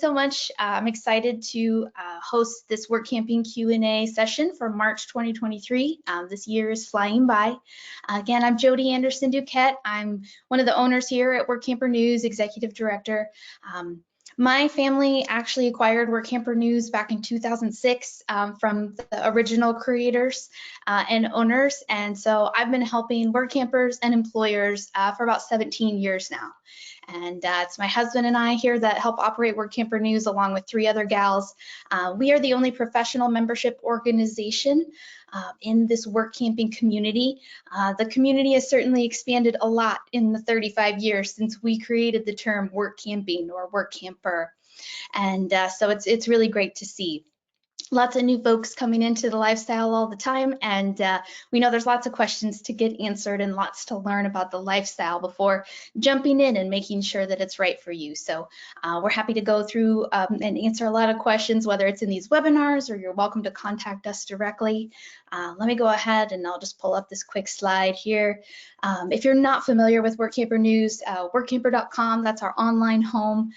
so much. I'm excited to host this Workamping Q&A session for March 2023. This year is flying by. Again, I'm Jody Anderson Duquette. I'm one of the owners here at Workamper News, Executive Director. My family actually acquired Workamper News back in 2006 from the original creators and owners, and so I've been helping Workampers and employers for about 17 years now. And it's my husband and I here that help operate Workamper News along with 3 other gals. We are the only professional membership organization in this Workamping community. The community has certainly expanded a lot in the 35 years since we created the term Workamping or Workamper. And so it's really great to see. Lots of new folks coming into the lifestyle all the time, and we know there's lots of questions to get answered and lots to learn about the lifestyle before jumping in and making sure that it's right for you. So we're happy to go through and answer a lot of questions, whether it's in these webinars or you're welcome to contact us directly. Let me go ahead and I'll just pull up this quick slide here. If you're not familiar with Workamper News, workamper.com, that's our online home.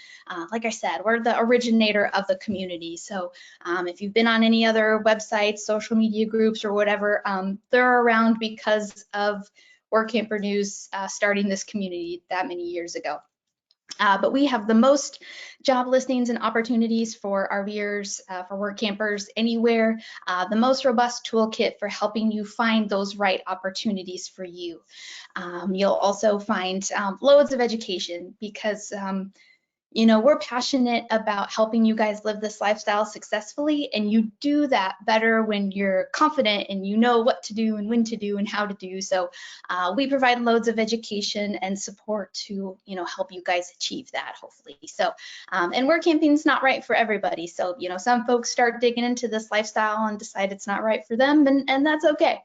Like I said, we're the originator of the community. So if you've been on any other websites, social media groups or whatever, they're around because of Workamper News starting this community that many years ago. But we have the most job listings and opportunities for RVers, for Workampers anywhere, the most robust toolkit for helping you find those right opportunities for you. You'll also find loads of education because you know, we're passionate about helping you guys live this lifestyle successfully, and you do that better when you're confident and you know what to do and when to do and how to do. So we provide loads of education and support to, you know, help you guys achieve that, hopefully. So, and Workamping is not right for everybody. So, you know, some folks start digging into this lifestyle and decide it's not right for them, and that's okay.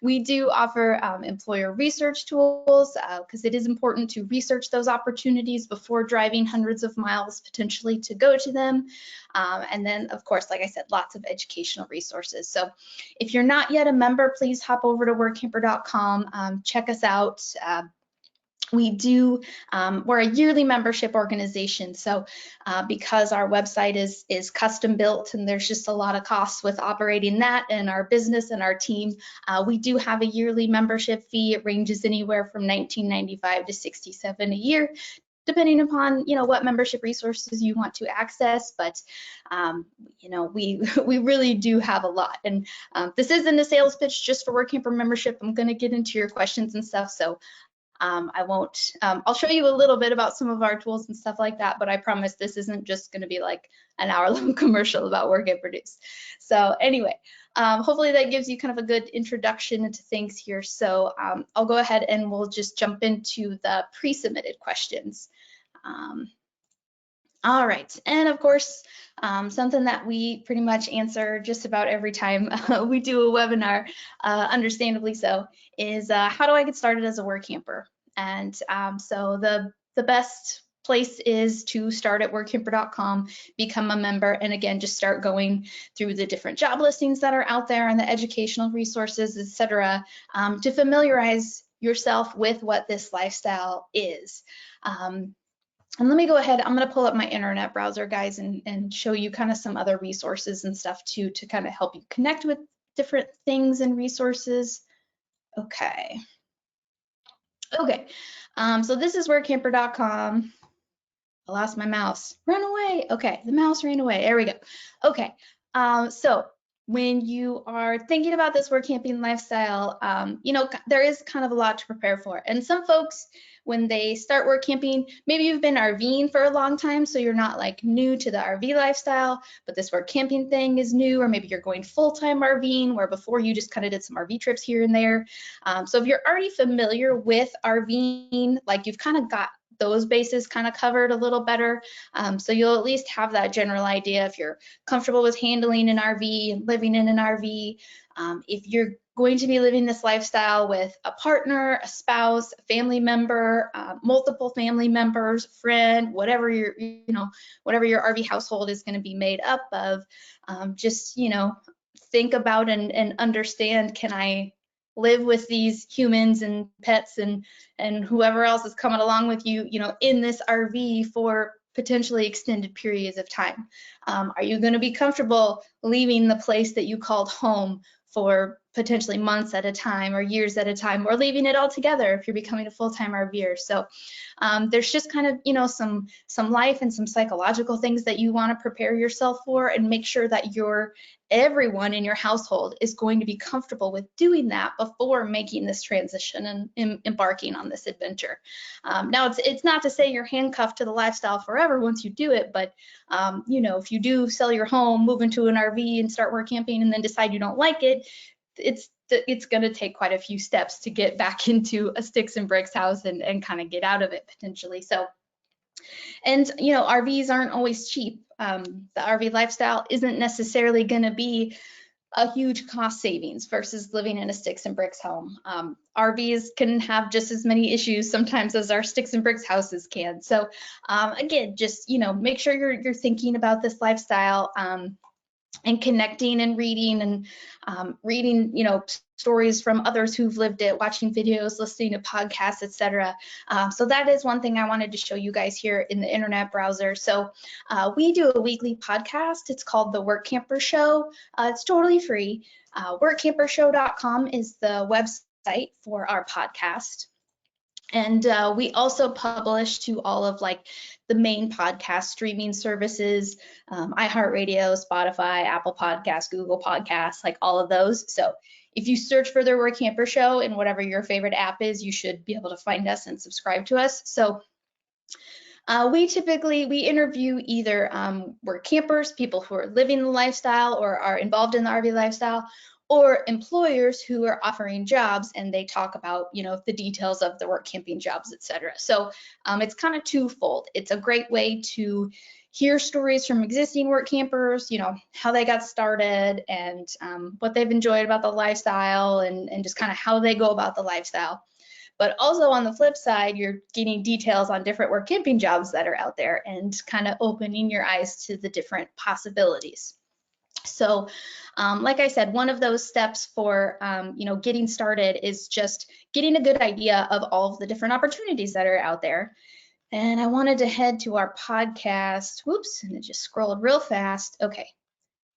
We do offer employer research tools because it is important to research those opportunities before driving hundreds of miles potentially to go to them. And then, of course, like I said, lots of educational resources. So if you're not yet a member, please hop over to workamper.com, check us out. We're a yearly membership organization. So because our website is custom built and there's just a lot of costs with operating that and our business and our team, we do have a yearly membership fee. It ranges anywhere from $19.95 to $67 a year, depending upon, you know, what membership resources you want to access. But you know, we really do have a lot. And this isn't a sales pitch just for Workamper membership. I'm going to get into your questions and stuff, so I won't. I'll show you a little bit about some of our tools and stuff like that, but I promise this isn't just going to be like an hour-long commercial about Workamper News. So anyway, hopefully that gives you kind of a good introduction into things here. So I'll go ahead and we'll just jump into the pre-submitted questions. All right, and of course, something that we pretty much answer just about every time we do a webinar, understandably so, is how do I get started as a Workamper? And so the best place is to start at workamper.com, become a member, and again, just start going through the different job listings that are out there and the educational resources, etc., to familiarize yourself with what this lifestyle is. And let me go ahead, I'm going to pull up my internet browser, guys, and show you kind of some other resources and stuff too to kind of help you connect with different things and resources. Okay. So this is workamper.com. I lost my mouse. Run away. Okay, the mouse ran away. There we go. Okay, so when you are thinking about this Workamping lifestyle, you know, there is kind of a lot to prepare for. And some folks, when they start Workamping, maybe you've been RVing for a long time, so you're not like new to the RV lifestyle, but this Workamping thing is new, or maybe you're going full-time RVing, where before you just kind of did some RV trips here and there. So if you're already familiar with RVing, like you've kind of got those bases kind of covered a little better. So you'll at least have that general idea if you're comfortable with handling an RV and living in an RV. If you're going to be living this lifestyle with a partner, a spouse, a family member, multiple family members, friend, whatever your RV household is going to be made up of, just, you know, think about and understand, can I live with these humans and pets and whoever else is coming along with you, you know, in this RV for potentially extended periods of time? Are you going to be comfortable leaving the place that you called home for potentially months at a time or years at a time, or leaving it altogether if you're becoming a full-time RVer? So there's just kind of, you know, some life and some psychological things that you want to prepare yourself for, and make sure that everyone in your household is going to be comfortable with doing that before making this transition and embarking on this adventure. Now, it's not to say you're handcuffed to the lifestyle forever once you do it, but you know, if you do sell your home, move into an RV and start work camping, and then decide you don't like it, it's going to take quite a few steps to get back into a sticks and bricks house and kind of get out of it potentially. So, and you know, RVs aren't always cheap. The RV lifestyle isn't necessarily going to be a huge cost savings versus living in a sticks and bricks home. RVs can have just as many issues sometimes as our sticks and bricks houses can. So again, just, you know, make sure you're thinking about this lifestyle and connecting and reading, you know, stories from others who've lived it, watching videos, listening to podcasts, etc. So that is one thing I wanted to show you guys here in the internet browser. So we do a weekly podcast. It's called the Workamper Show. It's totally free. Workampershow.com is the website for our podcast. And we also publish to all of like the main podcast streaming services, iHeartRadio, Spotify, Apple Podcasts, Google Podcasts, like all of those. So if you search for the Workamper Show in whatever your favorite app is, you should be able to find us and subscribe to us. So we interview either work campers, people who are living the lifestyle or are involved in the RV lifestyle, or employers who are offering jobs, and they talk about, you know, the details of the work camping jobs, etc. So it's kind of twofold. It's a great way to hear stories from existing work campers, you know, how they got started and what they've enjoyed about the lifestyle, and just kind of how they go about the lifestyle. But also on the flip side, you're getting details on different work camping jobs that are out there and kind of opening your eyes to the different possibilities. So like I said, one of those steps for you know, getting started is just getting a good idea of all of the different opportunities that are out there. And I wanted to head to our podcast. Whoops, and it just scrolled real fast. Okay,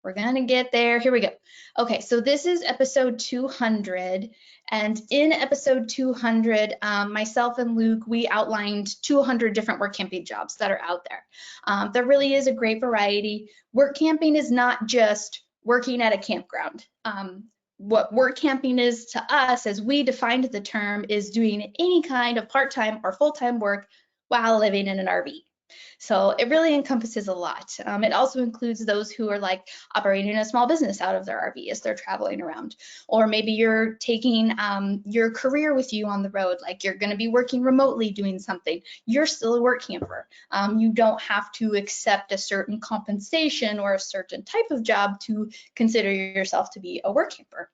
we're gonna get there. Here we go. Okay, so this is episode 200. And in episode 200, myself and Luke, we outlined 200 different work camping jobs that are out there. There really is a great variety. Work camping is not just working at a campground. What work camping is to us, as we defined the term, is doing any kind of part-time or full-time work while living in an RV. So it really encompasses a lot. It also includes those who are like operating a small business out of their RV as they're traveling around. Or maybe you're taking your career with you on the road, like you're going to be working remotely doing something. You're still a work camper. You don't have to accept a certain compensation or a certain type of job to consider yourself to be a work camper.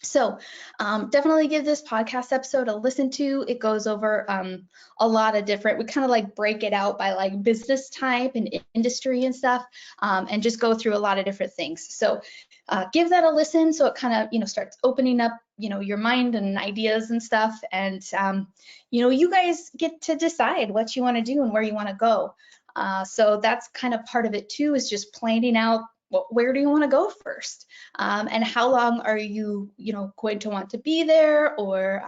So definitely give this podcast episode a listen to. It goes over a lot of different, we kind of like break it out by like business type and industry and stuff, and just go through a lot of different things. So give that a listen, so it kind of, you know, starts opening up, you know, your mind and ideas and stuff. And, you know, you guys get to decide what you want to do and where you want to go. So that's kind of part of it too, is just planning out, well, where do you want to go first? And how long are you, you know, going to want to be there, or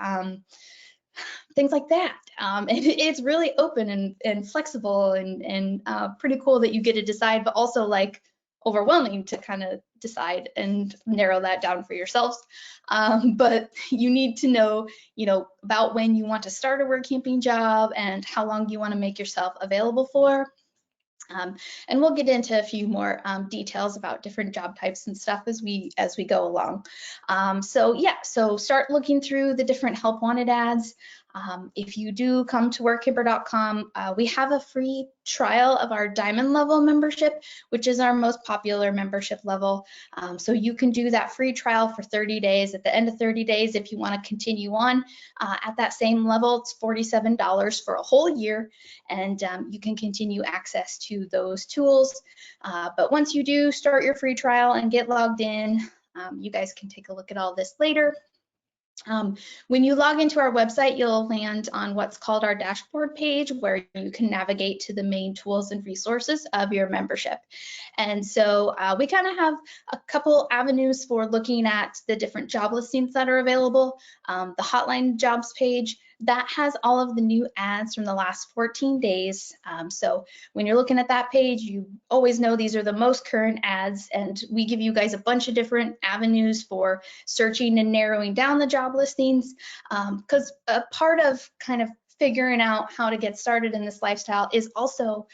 things like that. It's really open and flexible and pretty cool that you get to decide, but also like overwhelming to kind of decide and narrow that down for yourselves. But you need to know, you know, about when you want to start a work camping job and how long you want to make yourself available for. And we'll get into a few more details about different job types and stuff as we go along. So yeah, so start looking through the different help wanted ads. If you do come to workamper.com, we have a free trial of our diamond level membership, which is our most popular membership level. So you can do that free trial for 30 days. At the end of 30 days, if you want to continue on at that same level, it's $47 for a whole year, and you can continue access to those tools. But once you do start your free trial and get logged in, you guys can take a look at all this later. When you log into our website, you'll land on what's called our dashboard page, where you can navigate to the main tools and resources of your membership. And so we kind of have a couple avenues for looking at the different job listings that are available. The hotline jobs page, that has all of the new ads from the last 14 days. So when you're looking at that page, you always know these are the most current ads, and we give you guys a bunch of different avenues for searching and narrowing down the job listings, because a part of kind of figuring out how to get started in this lifestyle is also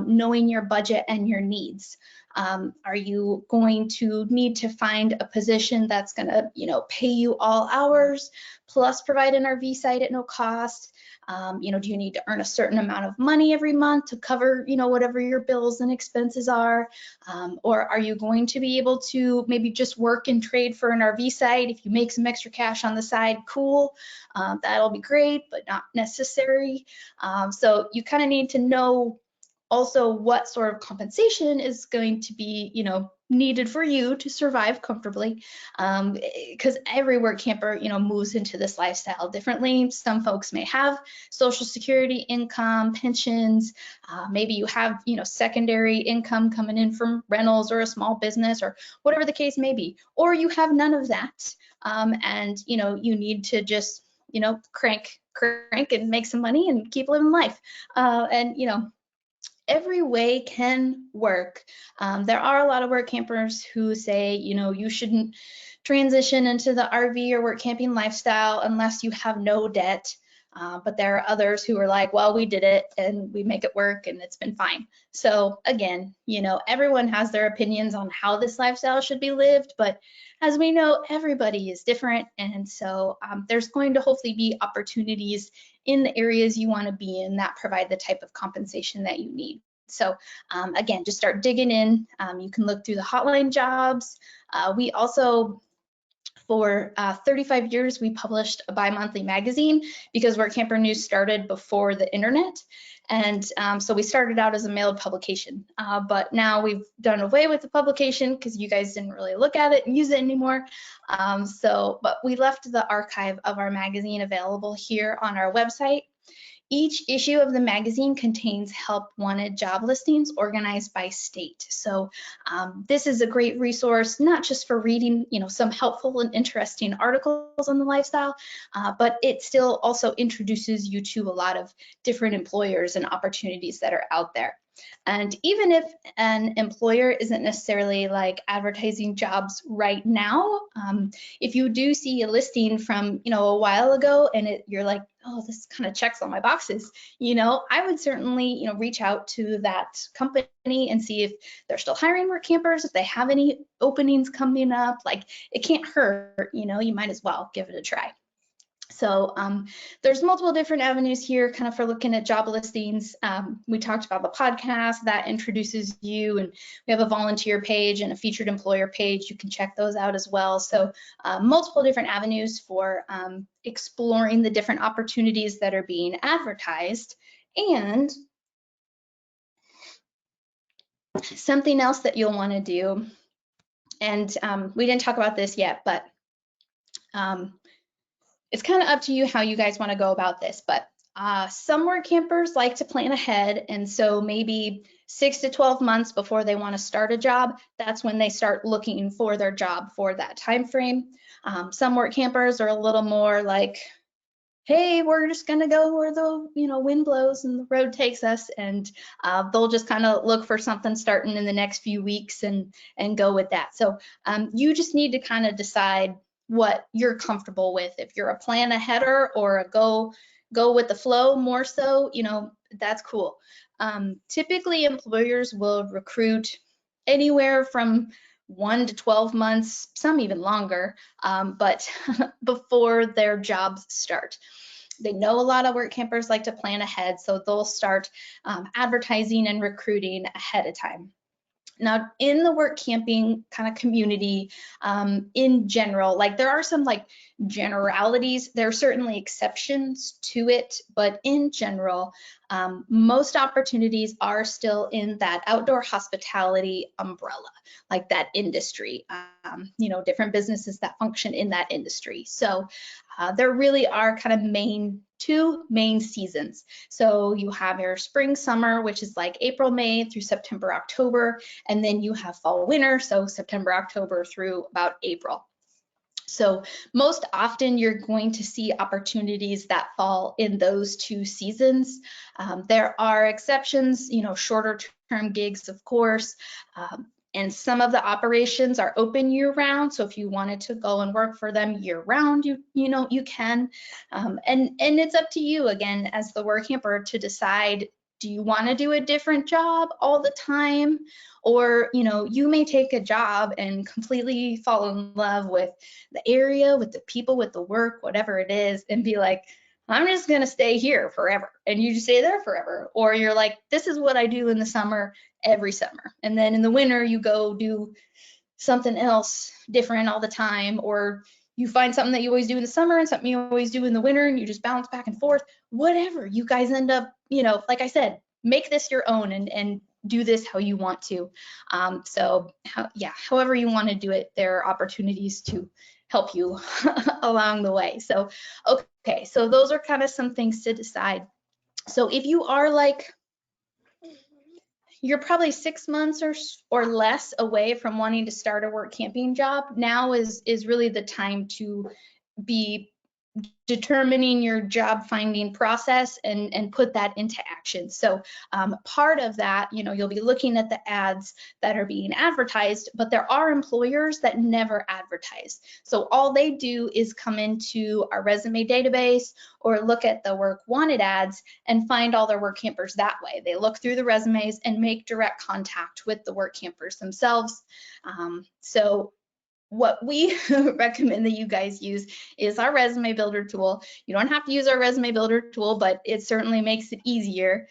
knowing your budget and your needs. Are you going to need to find a position that's going to, pay you all hours plus provide an RV site at no cost? Do you need to earn a certain amount of money every month to cover, whatever your bills and expenses are? Or are you going to be able to maybe just work and trade for an RV site? If you make some extra cash on the side, cool. That'll be great, but not necessary. So you kind of need to know also what sort of compensation is going to be, needed for you to survive comfortably, because every work camper, moves into this lifestyle differently. Some folks may have Social Security income, pensions, maybe you have, secondary income coming in from rentals or a small business or whatever the case may be, or you have none of that, and you need to just, crank and make some money and keep living life, and every way can work. There are a lot of work campers who say, you shouldn't transition into the RV or work camping lifestyle unless you have no debt. But there are others who are like, well, we did it and we make it work and it's been fine. So again, everyone has their opinions on how this lifestyle should be lived, but as we know, everybody is different. And so there's going to hopefully be opportunities in the areas you want to be in that provide the type of compensation that you need. So again, just start digging in. You can look through the hotline jobs. We also, for 35 years, we published a bi-monthly magazine because Workamper News started before the internet. And so we started out as a mailed publication, but now we've done away with the publication because you guys didn't really look at it and use it anymore. But we left the archive of our magazine available here on our website. Each issue of the magazine contains help wanted job listings organized by state. So this is a great resource, not just for reading, some helpful and interesting articles on the lifestyle, but it still also introduces you to a lot of different employers and opportunities that are out there. And even if an employer isn't necessarily like advertising jobs right now, if you do see a listing from, a while ago and you're like, oh, this kind of checks all my boxes, I would certainly, reach out to that company and see if they're still hiring work campers, if they have any openings coming up. Like, it can't hurt, you might as well give it a try. So there's multiple different avenues here kind of for looking at job listings. We talked about the podcast that introduces you, and we have a volunteer page and a featured employer page. You can check those out as well. So multiple different avenues for exploring the different opportunities that are being advertised. And something else that you'll want to do, and we didn't talk about this yet, but it's kind of up to you how you guys want to go about this, but some work campers like to plan ahead, and so maybe 6 to 12 months before they want to start a job, that's when they start looking for their job for that time frame. Some work campers are a little more like, hey, we're just gonna go where the wind blows and the road takes us, and they'll just kind of look for something starting in the next few weeks and go with that. So you just need to kind of decide what you're comfortable with. If you're a plan aheader or a go with the flow more so, that's cool. Typically employers will recruit anywhere from 1 to 12 months, some even longer, but before their jobs start. They know a lot of work campers like to plan ahead, so they'll start advertising and recruiting ahead of time. Now, in the work camping kind of community, in general, like there are some like generalities, there are certainly exceptions to it, but in general, most opportunities are still in that outdoor hospitality umbrella, like that industry, different businesses that function in that industry. So There really are kind of two main seasons. So you have your spring, summer, which is like April, May through September, October, and then you have fall, winter, so September, October through about April. So most often you're going to see opportunities that fall in those two seasons. There are exceptions, shorter term gigs, of course, and some of the operations are open year round. So if you wanted to go and work for them year round, you can. And it's up to you again as the Workamper to decide, do you want to do a different job all the time? Or, you may take a job and completely fall in love with the area, with the people, with the work, whatever it is, and be like, I'm just going to stay here forever. And you just stay there forever. Or you're like, this is what I do in the summer, every summer. And then in the winter, you go do something else different all the time. Or you find something that you always do in the summer and something you always do in the winter, and you just bounce back and forth. Whatever. You guys end up, like I said, make this your own and do this how you want to. However you want to do it, there are opportunities to help you along the way. So, okay, so those are kind of some things to decide. So if you are like, you're probably 6 months or less away from wanting to start a Workamping job, now is really the time to be determining your job finding process and put that into action. So part of that, you'll be looking at the ads that are being advertised, but there are employers that never advertise. So all they do is come into our resume database or look at the work wanted ads and find all their Workampers that way. They look through the resumes and make direct contact with the Workampers themselves. So what we recommend that you guys use is our resume builder tool. You don't have to use our resume builder tool, but it certainly makes it easier.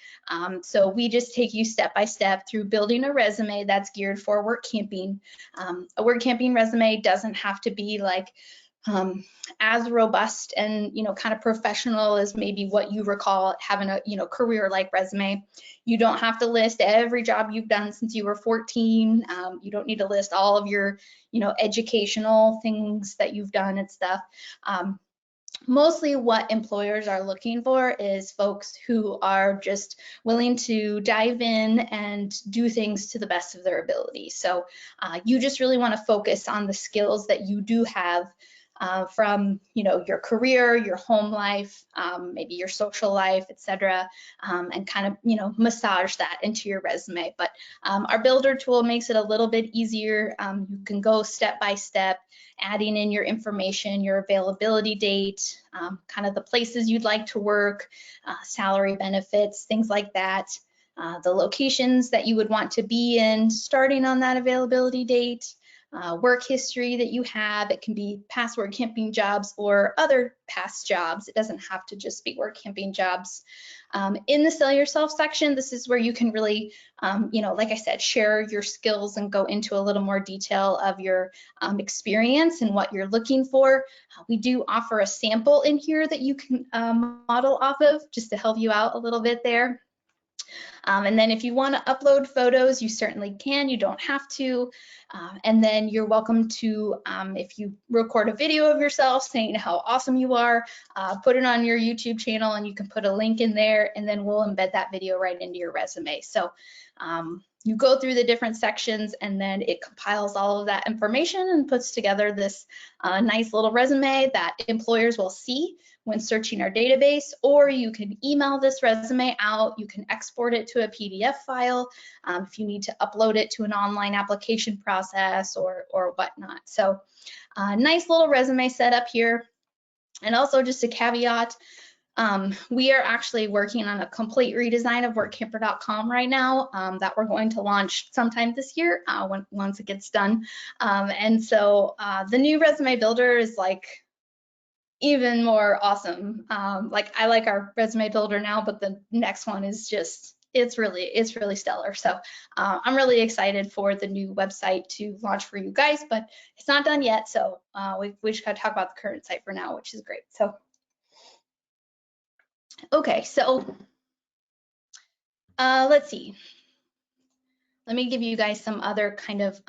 So we just take you step by step through building a resume that's geared for Workamping. A Workamping resume doesn't have to be like as robust and kind of professional as maybe what you recall having a career-like resume. You don't have to list every job you've done since you were 14. You don't need to list all of your educational things that you've done and stuff. Mostly what employers are looking for is folks who are just willing to dive in and do things to the best of their ability. So you just really want to focus on the skills that you do have from your career, your home life, maybe your social life, etc., and kind of massage that into your resume. But our builder tool makes it a little bit easier. You can go step by step, adding in your information, your availability date, kind of the places you'd like to work, salary, benefits, things like that. The locations that you would want to be in starting on that availability date. Work history that you have. It can be past Workamping jobs or other past jobs. It doesn't have to just be Workamping jobs. In the Sell Yourself section, this is where you can really, like I said, share your skills and go into a little more detail of your experience and what you're looking for. We do offer a sample in here that you can model off of just to help you out a little bit there. And then if you want to upload photos, you certainly can. You don't have to. And then you're welcome to, if you record a video of yourself saying how awesome you are, put it on your YouTube channel and you can put a link in there and then we'll embed that video right into your resume. So you go through the different sections and then it compiles all of that information and puts together this nice little resume that employers will see when searching our database, or you can email this resume out. You can export it to a PDF file if you need to upload it to an online application process or whatnot. So nice little resume setup here. And also just a caveat, we are actually working on a complete redesign of workamper.com right now that we're going to launch sometime this year once it gets done. And so the new resume builder is like even more awesome. Like I like our resume builder now, but the next one is just, it's really stellar. So I'm really excited for the new website to launch for you guys, but it's not done yet. So we just gotta talk about the current site for now, which is great. So, okay, so let's see. let me give you guys some other kind of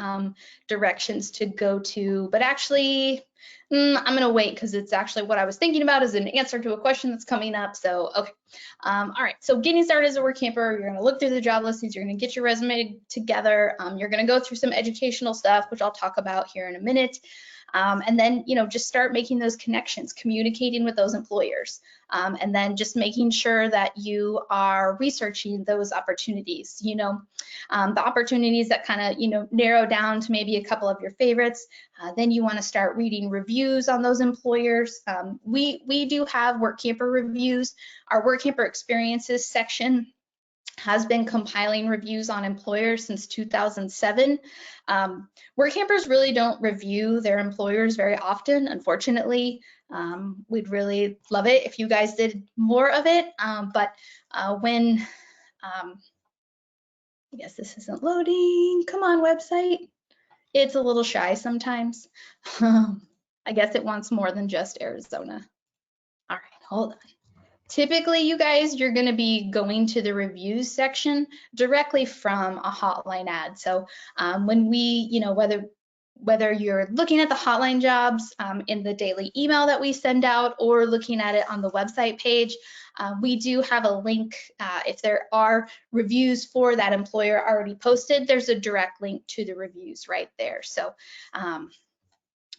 directions to go to, but actually, I'm gonna wait because it's actually what I was thinking about as an answer to a question that's coming up. So, okay. All right, so getting started as a work camper, you're gonna look through the job listings, you're gonna get your resume together, you're gonna go through some educational stuff, which I'll talk about here in a minute. And then, just start making those connections, communicating with those employers, and then just making sure that you are researching those opportunities, the opportunities that kind of, narrow down to maybe a couple of your favorites. Then you want to start reading reviews on those employers. We do have Workamper reviews. Our Workamper experiences section has been compiling reviews on employers since 2007. Workampers really don't review their employers very often, unfortunately. We'd really love it if you guys did more of it, but when, I guess this isn't loading, come on website. It's a little shy sometimes. I guess it wants more than just Arizona. All right, hold on. Typically, you guys, you're going to be going to the reviews section directly from a hotline ad. So when we, whether you're looking at the hotline jobs in the daily email that we send out or looking at it on the website page, we do have a link. If there are reviews for that employer already posted, there's a direct link to the reviews right there. So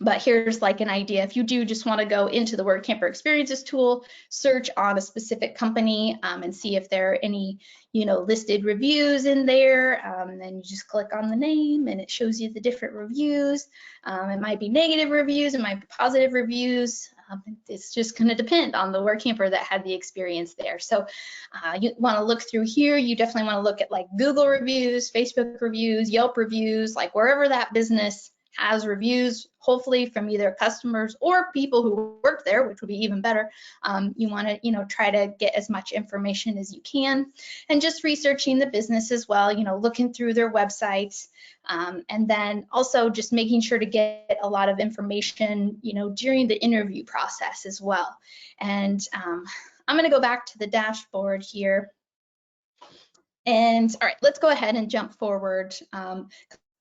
but here's like an idea. If you do just want to go into the Workamper Experiences tool, search on a specific company and see if there are any, listed reviews in there. Then you just click on the name and it shows you the different reviews. It might be negative reviews, it might be positive reviews. It's just going to depend on the Workamper that had the experience there. So you want to look through here. You definitely want to look at like Google reviews, Facebook reviews, Yelp reviews, like wherever that business has reviews, hopefully from either customers or people who work there, which would be even better. You want to, try to get as much information as you can, and just researching the business as well, looking through their websites, and then also just making sure to get a lot of information, during the interview process as well. And I'm going to go back to the dashboard here. And all right, let's go ahead and jump forward.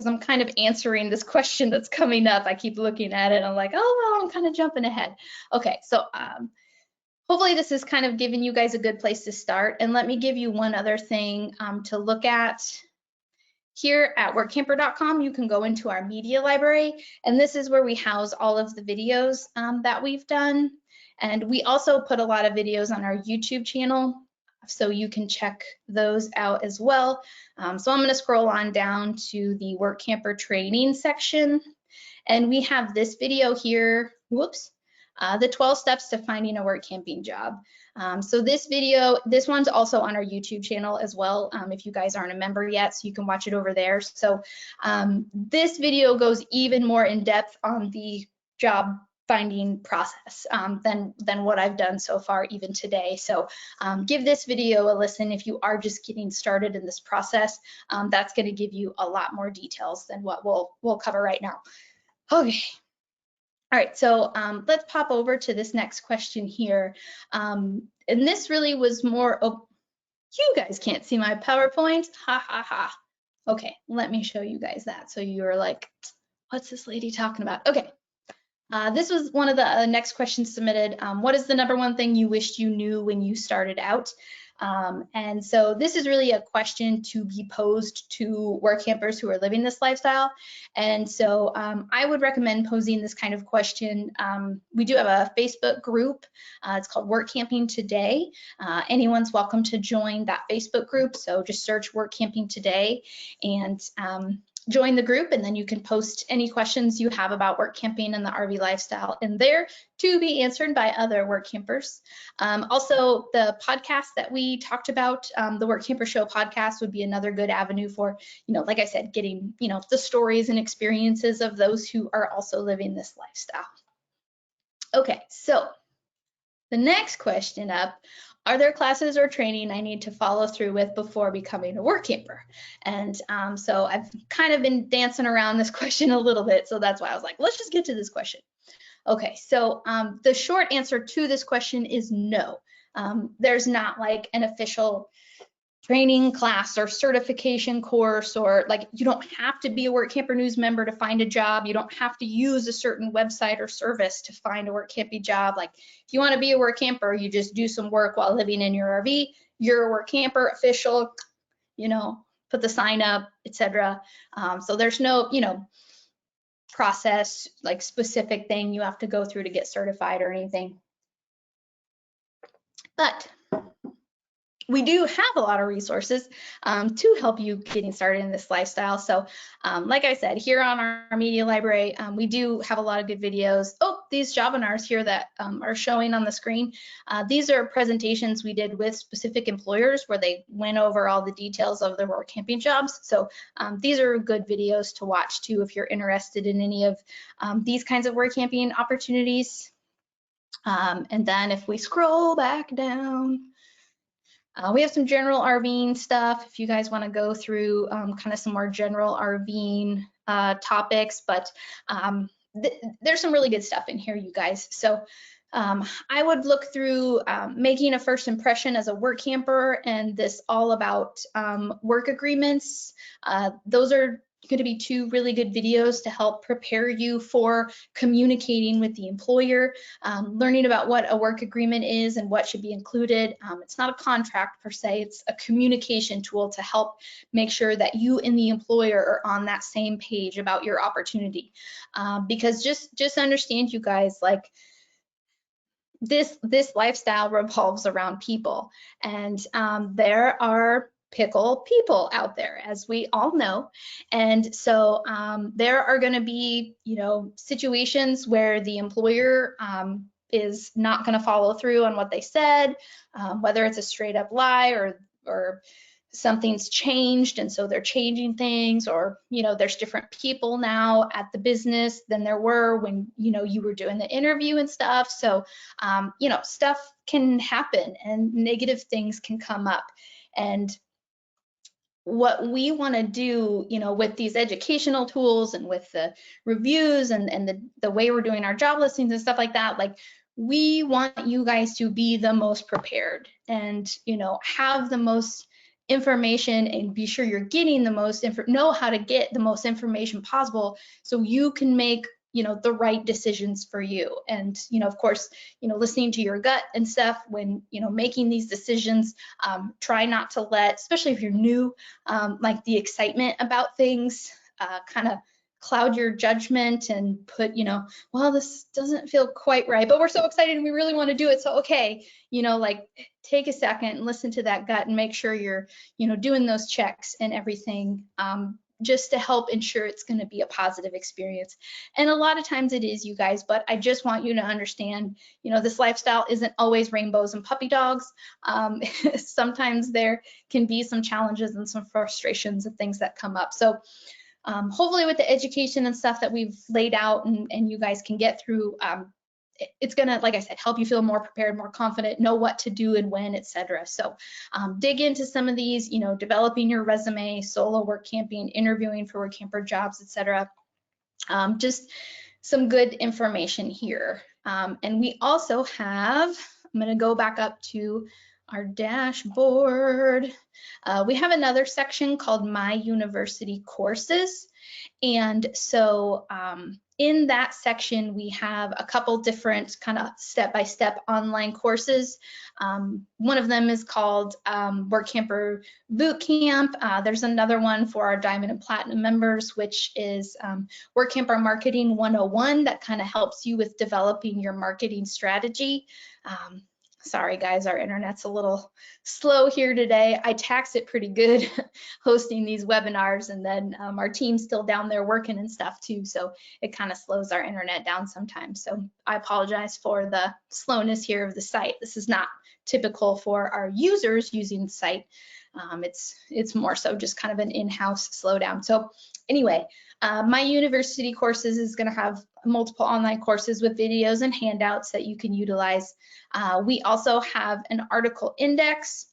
I'm kind of answering this question that's coming up. I keep looking at it and I'm like, oh, well, I'm kind of jumping ahead. Okay, so hopefully this is kind of giving you guys a good place to start. And let me give you one other thing to look at. Here at workamper.com, you can go into our media library, and this is where we house all of the videos that we've done. And we also put a lot of videos on our YouTube channel, so you can check those out as well. So I'm going to scroll on down to the Workamper training section, and we have this video here, whoops, the 12 steps to finding a work camping job. So this video, this one's also on our YouTube channel as well, if you guys aren't a member yet, so you can watch it over there. So this video goes even more in depth on the job finding process than what I've done so far even today. So give this video a listen if you are just getting started in this process. That's going to give you a lot more details than what we'll cover right now. Okay. All right, so let's pop over to this next question here. And this really was more, oh, you guys can't see my PowerPoint, ha ha ha. Okay, let me show you guys that. So you're like, what's this lady talking about? Okay. This was one of the next questions submitted. What is the number one thing you wished you knew when you started out? And so this is really a question to be posed to work campers who are living this lifestyle. And so I would recommend posing this kind of question. We do have a Facebook group. It's called Workamping Today. Anyone's welcome to join that Facebook group. So just search Workamping Today and join the group, and then you can post any questions you have about work camping and the RV lifestyle in there to be answered by other work campers. Also, the podcast that we talked about, the Work Camper Show podcast, would be another good avenue for, like I said, getting, the stories and experiences of those who are also living this lifestyle. Okay, so the next question up, are there classes or training I need to follow through with before becoming a work camper? And so I've kind of been dancing around this question a little bit, so that's why I was like, let's just get to this question. Okay, so the short answer to this question is no. There's not like an official training class or certification course, or like you don't have to be a Workamper News member to find a job. You don't have to use a certain website or service to find a Workampy job. Like if you want to be a Workamper, you just do some work while living in your RV. You're a Workamper official, you know, put the sign up, etc. So there's no, you know, process like specific thing you have to go through to get certified or anything. But we do have a lot of resources to help you getting started in this lifestyle. So like I said, here on our media library, we do have a lot of good videos. Oh, these jobinars here that are showing on the screen, these are presentations we did with specific employers where they went over all the details of their Workamping jobs. So these are good videos to watch too if you're interested in any of these kinds of Workamping opportunities. And then if we scroll back down, we have some general RVing stuff if you guys want to go through kind of some more general RVing topics, but there's some really good stuff in here, you guys. So I would look through making a first impression as a Workamper and this all about work agreements. Those are going to be two really good videos to help prepare you for communicating with the employer, learning about what a work agreement is and what should be included. It's not a contract per se, it's a communication tool to help make sure that you and the employer are on that same page about your opportunity. Because just understand, you guys, like this lifestyle revolves around people, and there are pickle people out there, as we all know. And so there are going to be, you know, situations where the employer is not going to follow through on what they said, whether it's a straight up lie or something's changed and so they're changing things, or, you know, there's different people now at the business than there were when, you know, you were doing the interview and stuff. So, you know, stuff can happen and negative things can come up. And what we want to do, you know, with these educational tools and with the reviews and the way we're doing our job listings and stuff like that, like we want you guys to be the most prepared and, you know, have the most information and be sure you're getting the most know how to get the most information possible so you can make, you know, the right decisions for you. And, you know, of course, you know, listening to your gut and stuff when, you know, making these decisions, try not to let, especially if you're new, like the excitement about things kind of cloud your judgment and put, you know, well, this doesn't feel quite right, but we're so excited and we really want to do it. So, okay, you know, like take a second and listen to that gut and make sure you're, you know, doing those checks and everything, just to help ensure it's going to be a positive experience. And a lot of times it is, you guys, but I just want you to understand, you know, this lifestyle isn't always rainbows and puppy dogs. Sometimes there can be some challenges and some frustrations and things that come up. So hopefully with the education and stuff that we've laid out and you guys can get through, it's gonna, like I said, help you feel more prepared, more confident, know what to do and when, etc. So dig into some of these, you know, developing your resume, solo work camping, interviewing for Workamper jobs, etc. Just some good information here. And we also have, I'm gonna go back up to our dashboard. We have another section called My University Courses. And so in that section, we have a couple different kind of step-by-step online courses. One of them is called Workamper Bootcamp. There's another one for our Diamond and Platinum members, which is Workamper Marketing 101 that kind of helps you with developing your marketing strategy. Sorry guys, our internet's a little slow here today. I tax it pretty good hosting these webinars, and then our team's still down there working and stuff too, so it kind of slows our internet down sometimes. So I apologize for the slowness here of the site. This is not typical for our users using the site. It's more so just kind of an in-house slowdown. So anyway, My University Courses is going to have multiple online courses with videos and handouts that you can utilize. We also have an article index.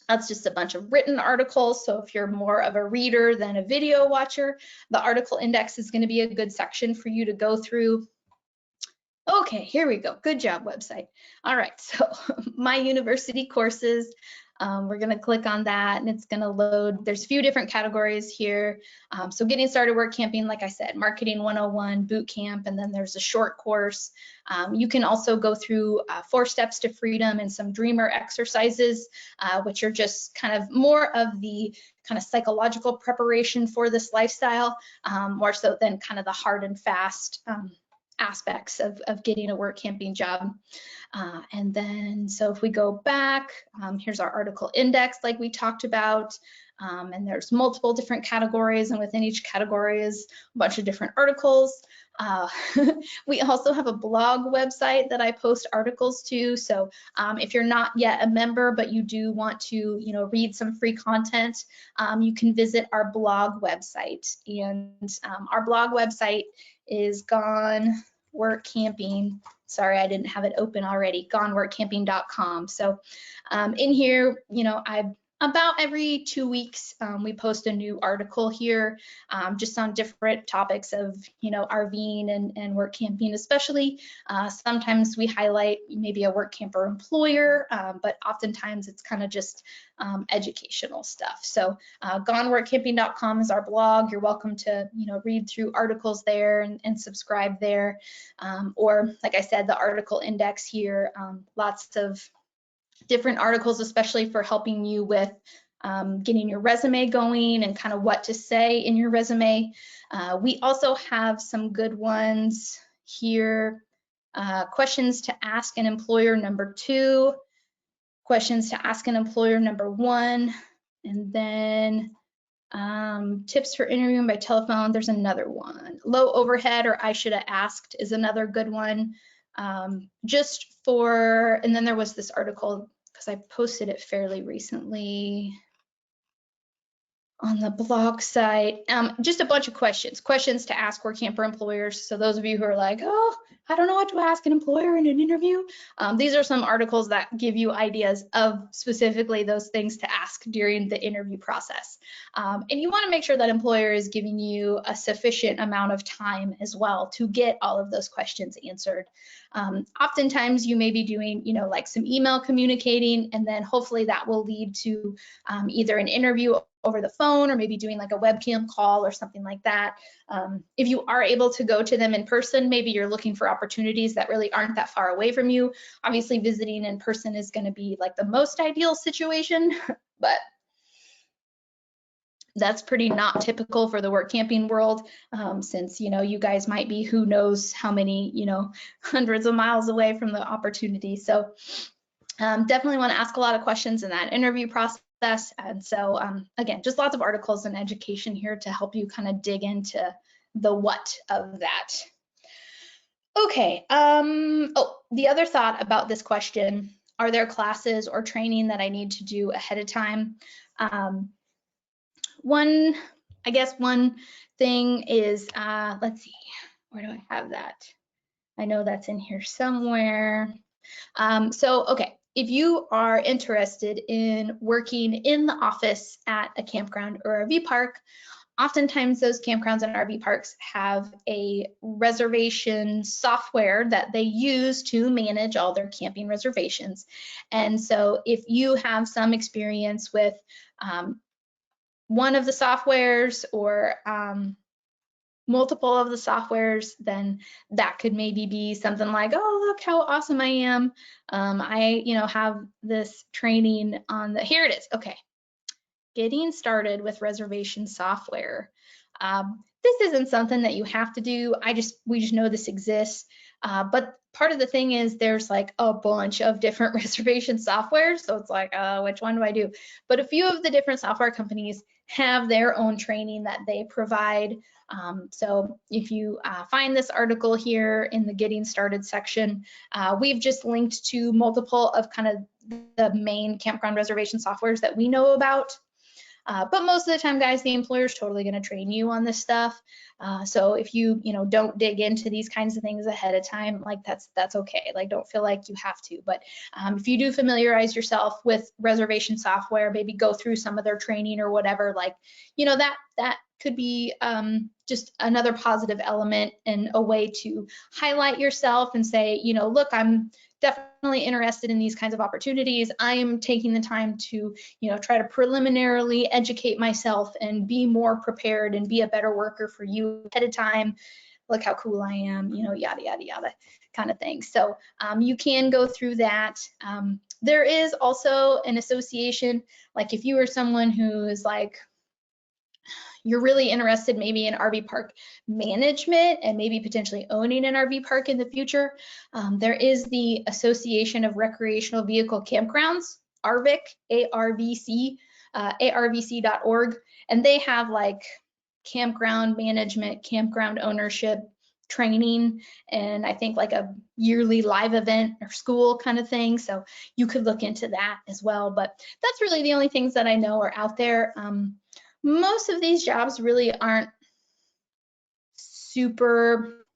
That's just a bunch of written articles. So if you're more of a reader than a video watcher, the article index is going to be a good section for you to go through. Okay, here we go. Good job, website. All right, so My University Courses. We're going to click on that and it's going to load. There's a few different categories here. So getting started work camping, like I said, marketing 101, boot camp, and then there's a short course. You can also go through 4 steps to freedom and some dreamer exercises, which are just kind of more of the kind of psychological preparation for this lifestyle, more so than kind of the hard and fast aspects of getting a work camping job. And then, so if we go back, here's our article index like we talked about. And there's multiple different categories, and within each category is a bunch of different articles. We also have a blog website that I post articles to. So if you're not yet a member, but you do want to, read some free content, you can visit our blog website. And our blog website is GoneWorkCamping. Sorry, I didn't have it open already. GoneWorkCamping.com. So in here, about every 2 weeks, we post a new article here, just on different topics of, RVing and work camping, especially. Sometimes we highlight maybe a work camper employer, but oftentimes it's kind of just educational stuff. So GoneWorkCamping.com is our blog. You're welcome to, read through articles there and subscribe there. Or like I said, the article index here, lots of different articles, especially for helping you with getting your resume going and kind of what to say in your resume. We also have some good ones here. Questions to ask an employer number 2, questions to ask an employer number 1, and then tips for interviewing by telephone. There's another one. Low overhead or I should have asked is another good one. And then there was this article, because I posted it fairly recently on the blog site, just a bunch of questions to ask work camper employers. So those of you who are like, oh, I don't know what to ask an employer in an interview, these are some articles that give you ideas of specifically those things to ask during the interview process. And you want to make sure that employer is giving you a sufficient amount of time as well to get all of those questions answered. Oftentimes you may be doing, like some email communicating, and then hopefully that will lead to either an interview over the phone or maybe doing like a webcam call or something like that. If you are able to go to them in person, maybe you're looking for opportunities that really aren't that far away from you. Obviously visiting in person is going to be like the most ideal situation, but that's pretty not typical for the work camping world, since, you guys might be who knows how many, hundreds of miles away from the opportunity. So definitely want to ask a lot of questions in that interview process. And so again, just lots of articles and education here to help you kind of dig into the what of that. Okay, the other thought about this question, are there classes or training that I need to do ahead of time? One thing is, let's see, where do I have that? I know that's in here somewhere. Okay, if you are interested in working in the office at a campground or RV park, oftentimes those campgrounds and RV parks have a reservation software that they use to manage all their camping reservations. And so if you have some experience with one of the softwares or multiple of the softwares, then that could maybe be something like, oh, look how awesome I am. I, have this training on the, here it is. Okay, getting started with reservation software. This isn't something that you have to do. We just know this exists. But part of the thing is there's like a bunch of different reservation software. So it's like, which one do I do? But a few of the different software companies have their own training that they provide. So if you find this article here in the Getting Started section, we've just linked to multiple of kind of the main campground reservation softwares that we know about. But most of the time, guys, the employer is totally going to train you on this stuff. So if you, don't dig into these kinds of things ahead of time, like that's okay. Like, don't feel like you have to. But if you do familiarize yourself with reservation software, maybe go through some of their training or whatever, like, that could be just another positive element and a way to highlight yourself and say, look, I'm definitely interested in these kinds of opportunities, I am taking the time to, try to preliminarily educate myself and be more prepared and be a better worker for you ahead of time. Look how cool I am, yada, yada, yada kind of thing. So you can go through that. There is also an association, like if you are someone who is like, you're really interested maybe in RV park management and maybe potentially owning an RV park in the future, there is the Association of Recreational Vehicle Campgrounds, ARVic, ARVC, arvc.org, and they have like campground management, campground ownership training, and I think like a yearly live event or school kind of thing. So you could look into that as well. But that's really the only things that I know are out there. Most of these jobs really aren't super,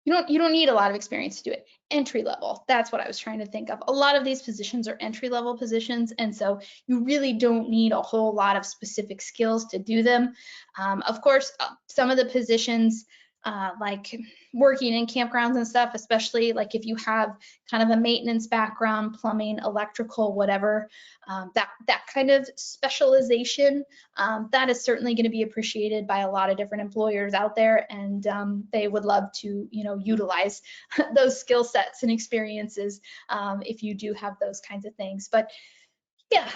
you don't need a lot of experience to do it. Entry level, that's what I was trying to think of. A lot of these positions are entry level positions, and so you really don't need a whole lot of specific skills to do them. Of course, some of the positions like working in campgrounds and stuff, especially like if you have kind of a maintenance background, plumbing, electrical, whatever, that kind of specialization, that is certainly going to be appreciated by a lot of different employers out there, and they would love to, utilize those skill sets and experiences if you do have those kinds of things. But yeah,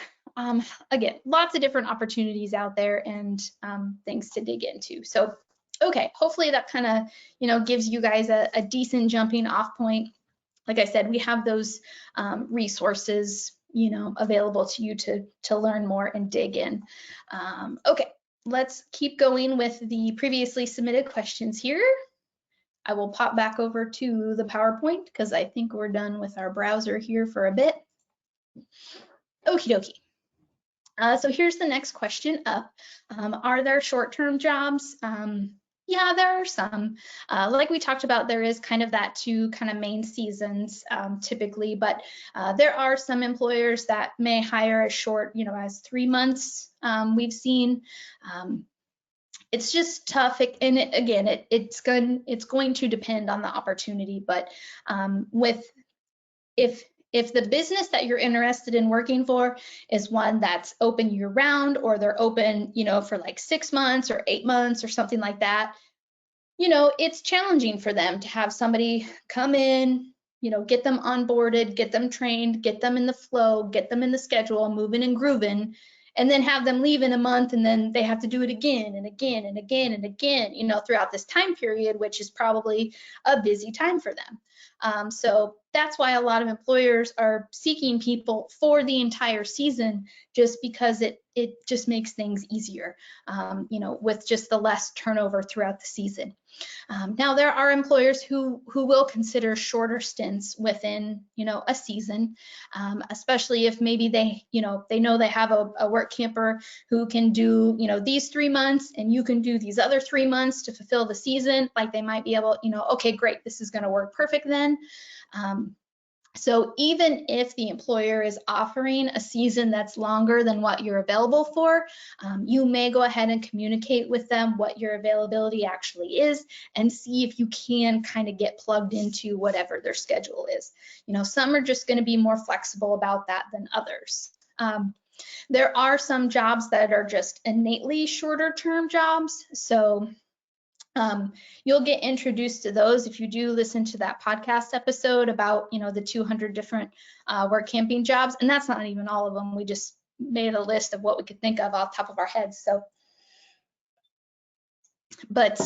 again, lots of different opportunities out there and things to dig into. So okay, hopefully that kind of, gives you guys a decent jumping off point. Like I said, we have those resources, available to you to learn more and dig in. Okay, let's keep going with the previously submitted questions here. I will pop back over to the PowerPoint because I think we're done with our browser here for a bit. Okie dokie. So here's the next question up. Are there short-term jobs? Yeah, there are some. Like we talked about, there is kind of that 2 kind of main seasons typically, but there are some employers that may hire as short, as 3 months. We've seen. It's just tough, and it's going to depend on the opportunity. But if the business that you're interested in working for is one that's open year round, or they're open, for like 6 months or 8 months or something like that, it's challenging for them to have somebody come in, get them onboarded, get them trained, get them in the flow, get them in the schedule, moving and grooving, and then have them leave in a month, and then they have to do it again and again and again and again, throughout this time period, which is probably a busy time for them. So that's why a lot of employers are seeking people for the entire season, just because it just makes things easier, with just the less turnover throughout the season. Now there are employers who will consider shorter stints within, a season, especially if maybe they know they have a work camper who can do, these 3 months, and you can do these other 3 months to fulfill the season. Like they might be able, okay, great, this is going to work perfect then. So even if the employer is offering a season that's longer than what you're available for, you may go ahead and communicate with them what your availability actually is and see if you can kind of get plugged into whatever their schedule is. Some are just going to be more flexible about that than others. There are some jobs that are just innately shorter term jobs. So you'll get introduced to those if you do listen to that podcast episode about, the 200 different work camping jobs. And that's not even all of them. We just made a list of what we could think of off the top of our heads. So, but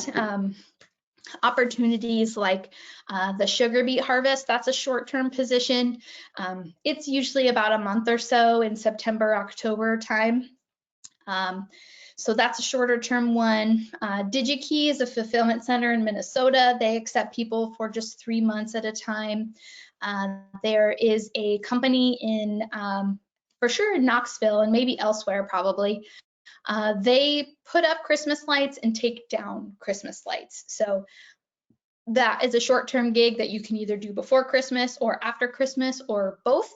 opportunities like the sugar beet harvest, that's a short-term position. It's usually about a month or so in September, October time. So that's a shorter term one. DigiKey is a fulfillment center in Minnesota. They accept people for just 3 months at a time. There is a company in, for sure in Knoxville and maybe elsewhere probably. They put up Christmas lights and take down Christmas lights. So that is a short-term gig that you can either do before Christmas or after Christmas or both.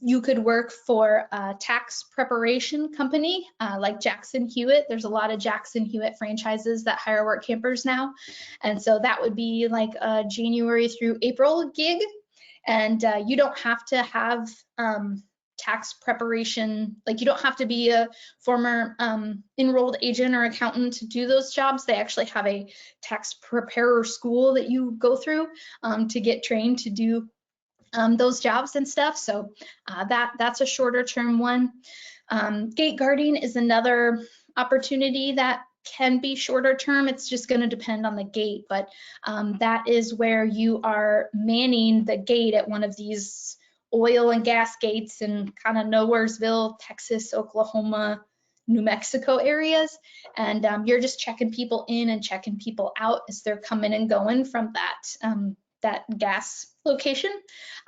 You could work for a tax preparation company like Jackson Hewitt. There's a lot of Jackson Hewitt franchises that hire work campers now. And so that would be like a January through April gig. And you don't have to have tax preparation, like you don't have to be a former enrolled agent or accountant to do those jobs. They actually have a tax preparer school that you go through to get trained to do those jobs and stuff. So that's a shorter term one. Gate guarding is another opportunity that can be shorter term. It's just going to depend on the gate, but that is where you are manning the gate at one of these oil and gas gates in kind of Nowheresville, Texas, Oklahoma, New Mexico areas. And you're just checking people in and checking people out as they're coming and going from that gas location.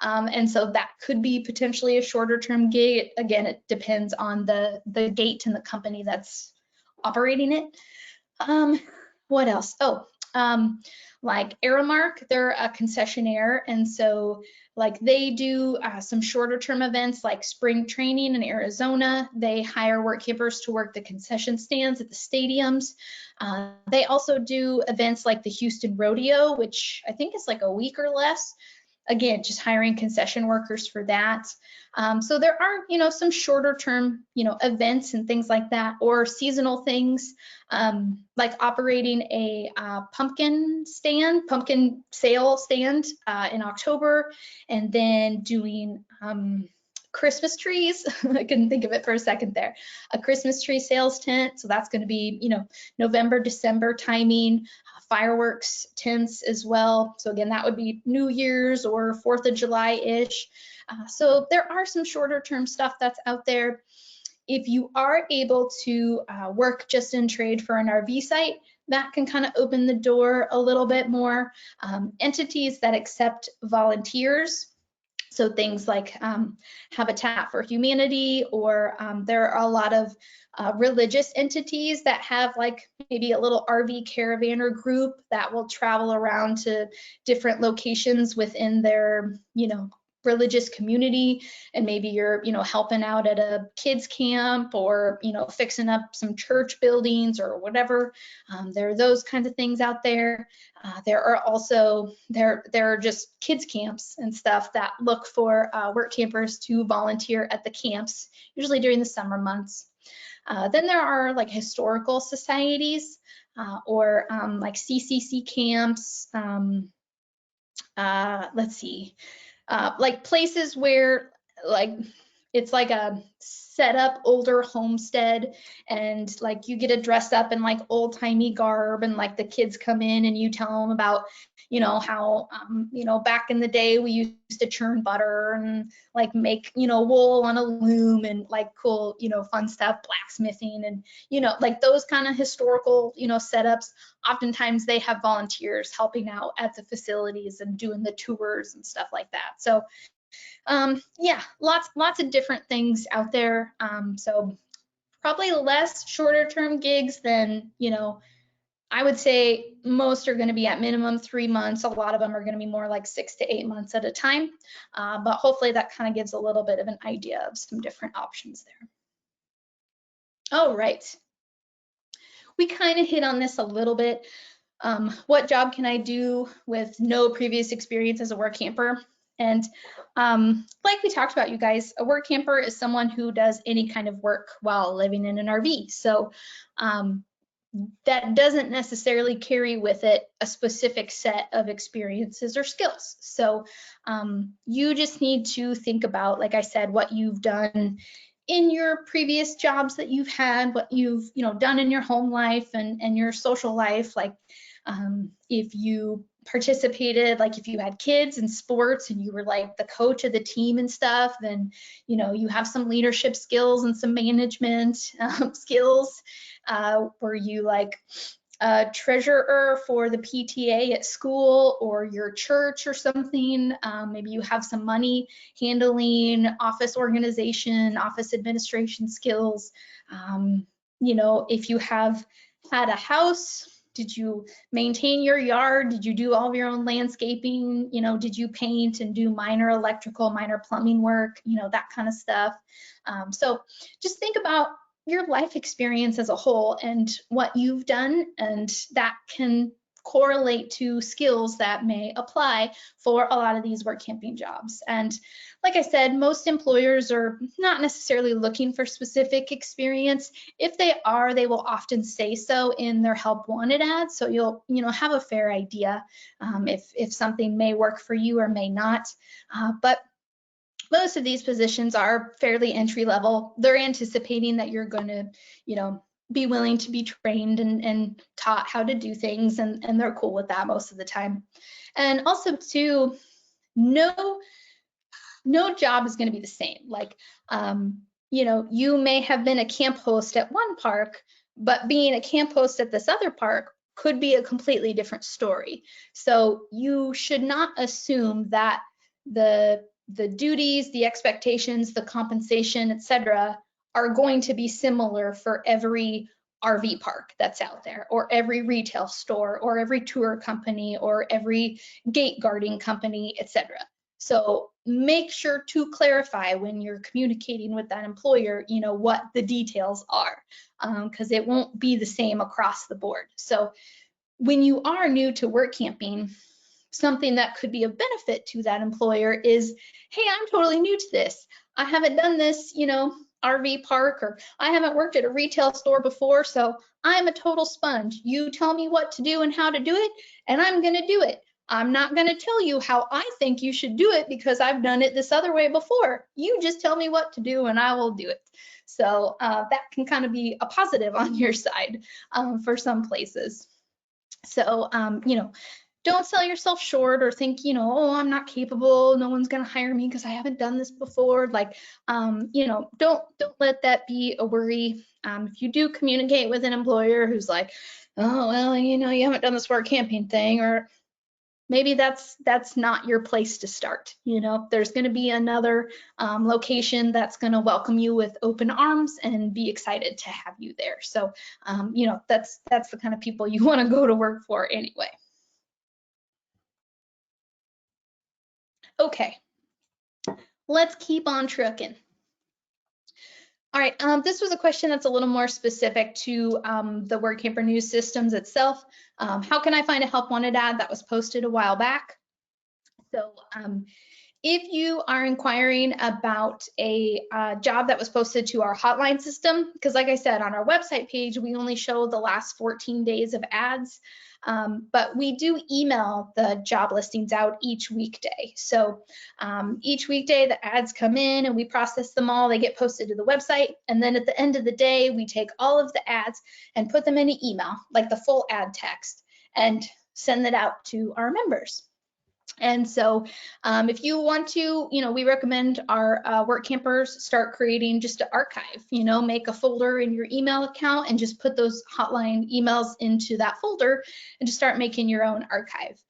And so that could be potentially a shorter term gig. Again, it depends on the gate and the company that's operating it. What else? Like Aramark, they're a concessionaire, and so like they do some shorter term events like spring training in Arizona. They hire Workampers to work the concession stands at the stadiums. They also do events like the Houston Rodeo, which I think is like a week or less. Again, just hiring concession workers for that. So there are, some shorter term, events and things like that, or seasonal things, like operating a pumpkin sale stand in October, and then doing Christmas trees. I couldn't think of it for a second there. A Christmas tree sales tent. So that's going to be, November, December timing. Fireworks tents as well. So again, that would be New Year's or 4th of July-ish. So there are some shorter term stuff that's out there. If you are able to work just in trade for an RV site, that can kind of open the door a little bit more. Entities that accept volunteers, so things like Habitat for Humanity, or there are a lot of religious entities that have like maybe a little RV caravaner group that will travel around to different locations within their, religious community, and maybe you're, helping out at a kids camp, or, fixing up some church buildings or whatever. There are those kinds of things out there. There are also, there are just kids camps and stuff that look for work campers to volunteer at the camps, usually during the summer months. Then there are like historical societies or like CCC camps. Let's see, like places where like it's like a set up older homestead, and like you get to dress up in like old timey garb, and like the kids come in and you tell them about, how, back in the day we used to churn butter and like make, wool on a loom, and like cool, fun stuff, blacksmithing, and, like those kind of historical, setups. Oftentimes they have volunteers helping out at the facilities and doing the tours and stuff like that. So yeah, lots of different things out there. So probably less shorter term gigs than, I would say most are going to be at minimum 3 months. A lot of them are going to be more like 6 to 8 months at a time. But hopefully that kind of gives a little bit of an idea of some different options there. All right. We kind of hit on this a little bit. What job can I do with no previous experience as a work camper? And like we talked about, you guys, a work camper is someone who does any kind of work while living in an RV. So that doesn't necessarily carry with it a specific set of experiences or skills. So you just need to think about, like I said, what you've done in your previous jobs that you've had, what you've done in your home life and your social life. Like if you participated, like if you had kids in sports and you were like the coach of the team and stuff, then you have some leadership skills and some management skills. Were you like a treasurer for the PTA at school or your church or something? Maybe you have some money handling, office organization, office administration skills. If you have had a house, did you maintain your yard? Did you do all of your own landscaping? Did you paint and do minor electrical, minor plumbing work? That kind of stuff. So just think about your life experience as a whole and what you've done, and that can correlate to skills that may apply for a lot of these work camping jobs. And like I said, most employers are not necessarily looking for specific experience. If they are, they will often say so in their help wanted ads. So you'll have a fair idea if something may work for you or may not. But most of these positions are fairly entry level. They're anticipating that you're going to, be willing to be trained and taught how to do things, and they're cool with that most of the time. And also too, no job is going to be the same. Like, you may have been a camp host at one park, but being a camp host at this other park could be a completely different story. So you should not assume that the duties, the expectations, the compensation, etc., are going to be similar for every RV park that's out there, or every retail store, or every tour company, or every gate guarding company, etc. So make sure to clarify when you're communicating with that employer, what the details are, because it won't be the same across the board. So when you are new to work camping, something that could be of benefit to that employer is, hey, I'm totally new to this. I haven't done this, RV park, or I haven't worked at a retail store before, so I'm a total sponge. You tell me what to do and how to do it, and I'm going to do it. I'm not going to tell you how I think you should do it because I've done it this other way before. You just tell me what to do and I will do it. So that can kind of be a positive on your side for some places. So, don't sell yourself short or think, oh, I'm not capable. No one's going to hire me because I haven't done this before. Like, don't let that be a worry. If you do communicate with an employer who's like, oh, well, you haven't done this work camping thing, or maybe that's not your place to start. There's going to be another location that's going to welcome you with open arms and be excited to have you there. So, that's the kind of people you want to go to work for anyway. Okay, let's keep on trucking. All right, this was a question that's a little more specific to the Workamper news systems itself. How can I find a help wanted ad that was posted a while back? So if you are inquiring about a job that was posted to our hotline system, because like I said, on our website page, we only show the last 14 days of ads, but we do email the job listings out each weekday. So each weekday, the ads come in and we process them all. They get posted to the website. And then at the end of the day, we take all of the ads and put them in an email, like the full ad text, and send it out to our members. And so if you want to, we recommend our Workampers start creating just an archive, make a folder in your email account and just put those hotline emails into that folder and just start making your own archive.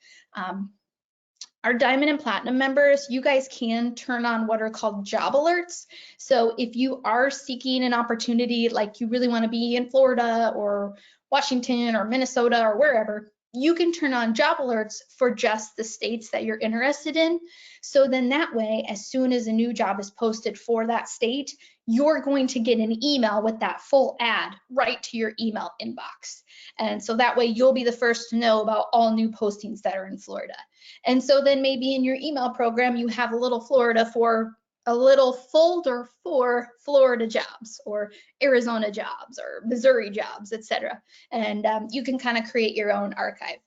Our Diamond and Platinum members, you guys can turn on what are called job alerts. So if you are seeking an opportunity, like you really want to be in Florida or Washington or Minnesota or wherever, you can turn on job alerts for just the states that you're interested in. So then that way, as soon as a new job is posted for that state, you're going to get an email with that full ad right to your email inbox. And so that way you'll be the first to know about all new postings that are in Florida. And so then maybe in your email program, you have a little folder for Florida jobs or Arizona jobs or Missouri jobs, etc. And you can kind of create your own archive.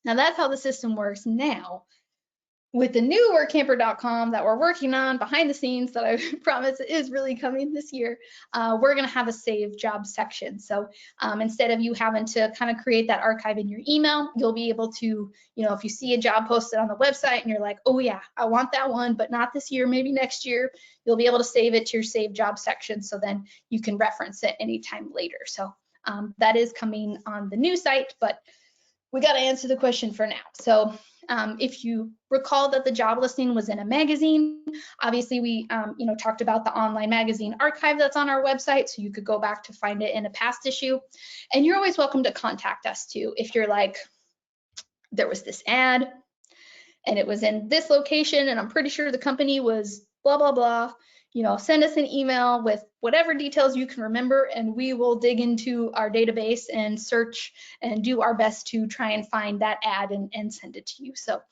Now that's how the system works now. With the new workamper.com that we're working on behind the scenes that I promise is really coming this year, we're going to have a save job section. So instead of you having to kind of create that archive in your email, you'll be able to, if you see a job posted on the website and you're like, oh yeah, I want that one, but not this year, maybe next year, you'll be able to save it to your save job section. So then you can reference it anytime later. So that is coming on the new site, but we got to answer the question for now. So if you recall that the job listing was in a magazine, obviously we talked about the online magazine archive that's on our website, so you could go back to find it in a past issue. And you're always welcome to contact us too. If you're like, there was this ad and it was in this location and I'm pretty sure the company was blah, blah, blah, send us an email with whatever details you can remember, and we will dig into our database and search and do our best to try and find that ad and send it to you. So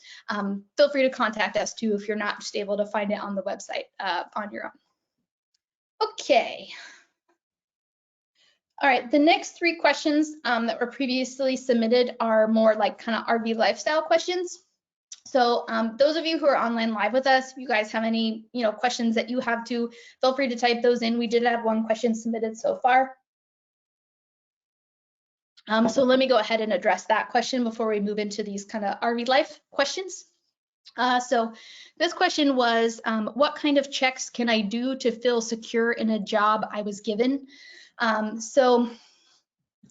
feel free to contact us too if you're not just able to find it on the website on your own. Okay. All right, the next 3 questions that were previously submitted are more like kind of RV lifestyle questions. So those of you who are online live with us, if you guys have any questions that you have to, feel free to type those in. We did have 1 question submitted so far. So let me go ahead and address that question before we move into these kind of RV life questions. So this question was, what kind of checks can I do to feel secure in a job I was given? So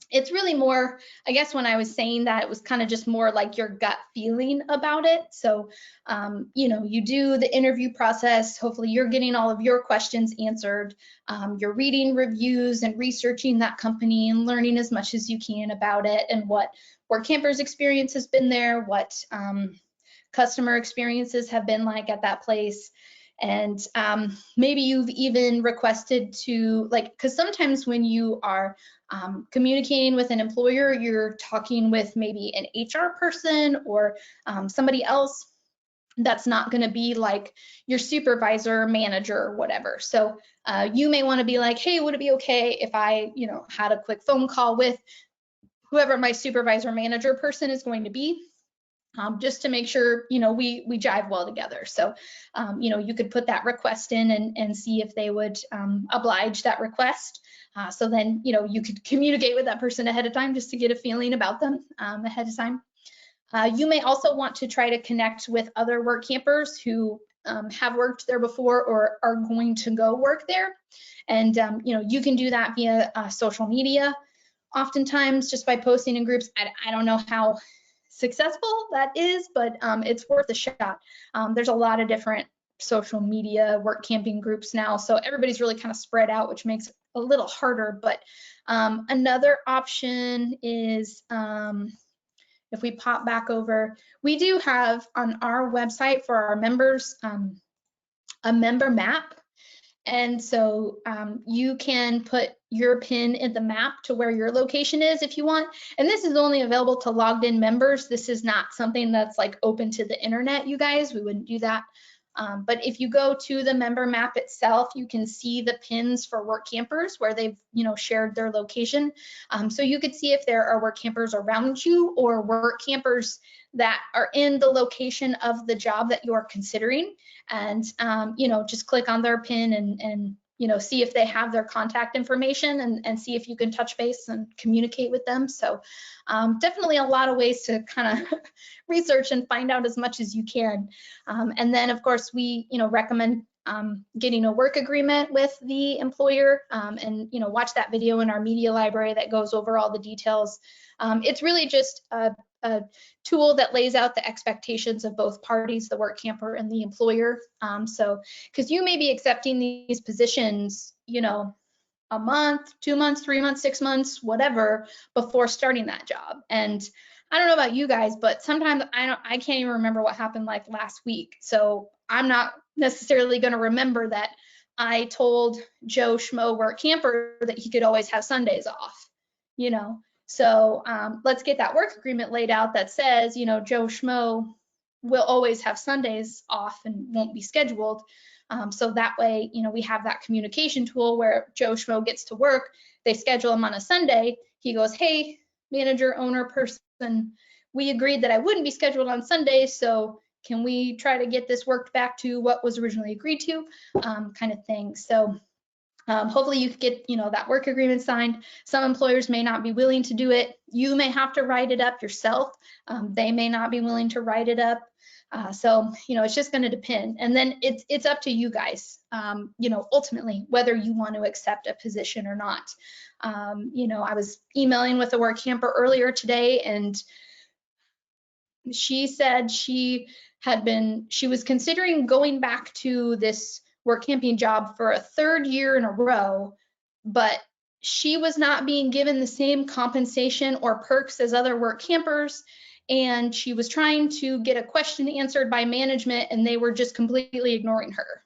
it's really more, I guess when I was saying that, it was kind of just more like your gut feeling about it. So, you do the interview process. Hopefully you're getting all of your questions answered. You're reading reviews and researching that company and learning as much as you can about it and what Workampers experience has been there, what customer experiences have been like at that place. And maybe you've even requested to, because sometimes when you are communicating with an employer, you're talking with maybe an HR person or somebody else that's not going to be like your supervisor, manager, or whatever. So you may want to be like, hey, would it be okay if I, had a quick phone call with whoever my supervisor, manager person is going to be? Just to make sure, we jive well together. So, you could put that request in and see if they would oblige that request. So then, you could communicate with that person ahead of time just to get a feeling about them ahead of time. You may also want to try to connect with other Workampers who have worked there before or are going to go work there. And, you can do that via social media. Oftentimes just by posting in groups. I don't know how successful that is, but it's worth a shot. There's a lot of different social media work camping groups now, so everybody's really kind of spread out, which makes it a little harder. But another option is if we pop back over, we do have on our website for our members a member map. And so you can put your PIN in the map to where your location is if you want. And this is only available to logged in members. This is not something that's like open to the internet, you guys. We wouldn't do that. But if you go to the member map itself, you can see the pins for Workampers where they've shared their location. So you could see if there are Workampers around you or Workampers that are in the location of the job that you're considering, and just click on their pin and see if they have their contact information and see if you can touch base and communicate with them. So definitely a lot of ways to kind of research and find out as much as you can. And then of course we recommend getting a work agreement with the employer and watch that video in our media library that goes over all the details. It's really just a tool that lays out the expectations of both parties, the Workamper and the employer. So, because you may be accepting these positions, a month, 2 months, 3 months, 6 months, whatever, before starting that job. And I don't know about you guys, but sometimes I can't even remember what happened like last week. So I'm not necessarily going to remember that I told Joe Schmo Workamper that he could always have Sundays off, So let's get that work agreement laid out that says, Joe Schmo will always have Sundays off and won't be scheduled. So that way, we have that communication tool where Joe Schmo gets to work, they schedule him on a Sunday. He goes, hey, manager, owner, person, we agreed that I wouldn't be scheduled on Sundays, so can we try to get this worked back to what was originally agreed to, kind of thing. So hopefully you could get that work agreement signed. Some employers may not be willing to do it. You may have to write it up yourself. They may not be willing to write it up. So it's just going to depend. And then it's up to you guys, ultimately whether you want to accept a position or not. I was emailing with a Workamper earlier today, and she said she was considering going back to this work camping job for a 3rd year in a row, but she was not being given the same compensation or perks as other work campers, and she was trying to get a question answered by management and they were just completely ignoring her.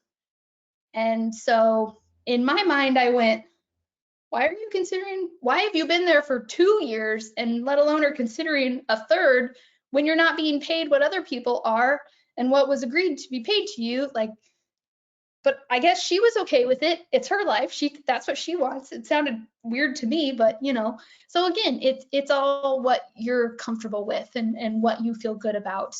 And so in my mind, I went, why have you been there for 2 years and let alone are considering a third when you're not being paid what other people are and what was agreed to be paid to you? Like, but I guess she was okay with it. It's her life. That's what she wants. It sounded weird to me, but so again, it's all what you're comfortable with and what you feel good about.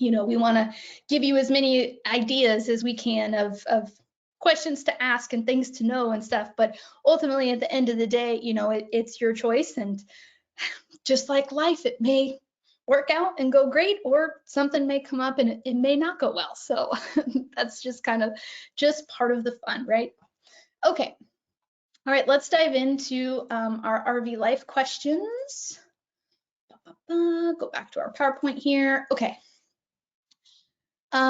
We want to give you as many ideas as we can of questions to ask and things to know and stuff, but ultimately at the end of the day, it's your choice, and just like life, it may work out and go great, or something may come up and it may not go well. So that's just kind of just part of the fun, right? Okay. All right, let's dive into our RV life questions. Go back to our PowerPoint here. Okay.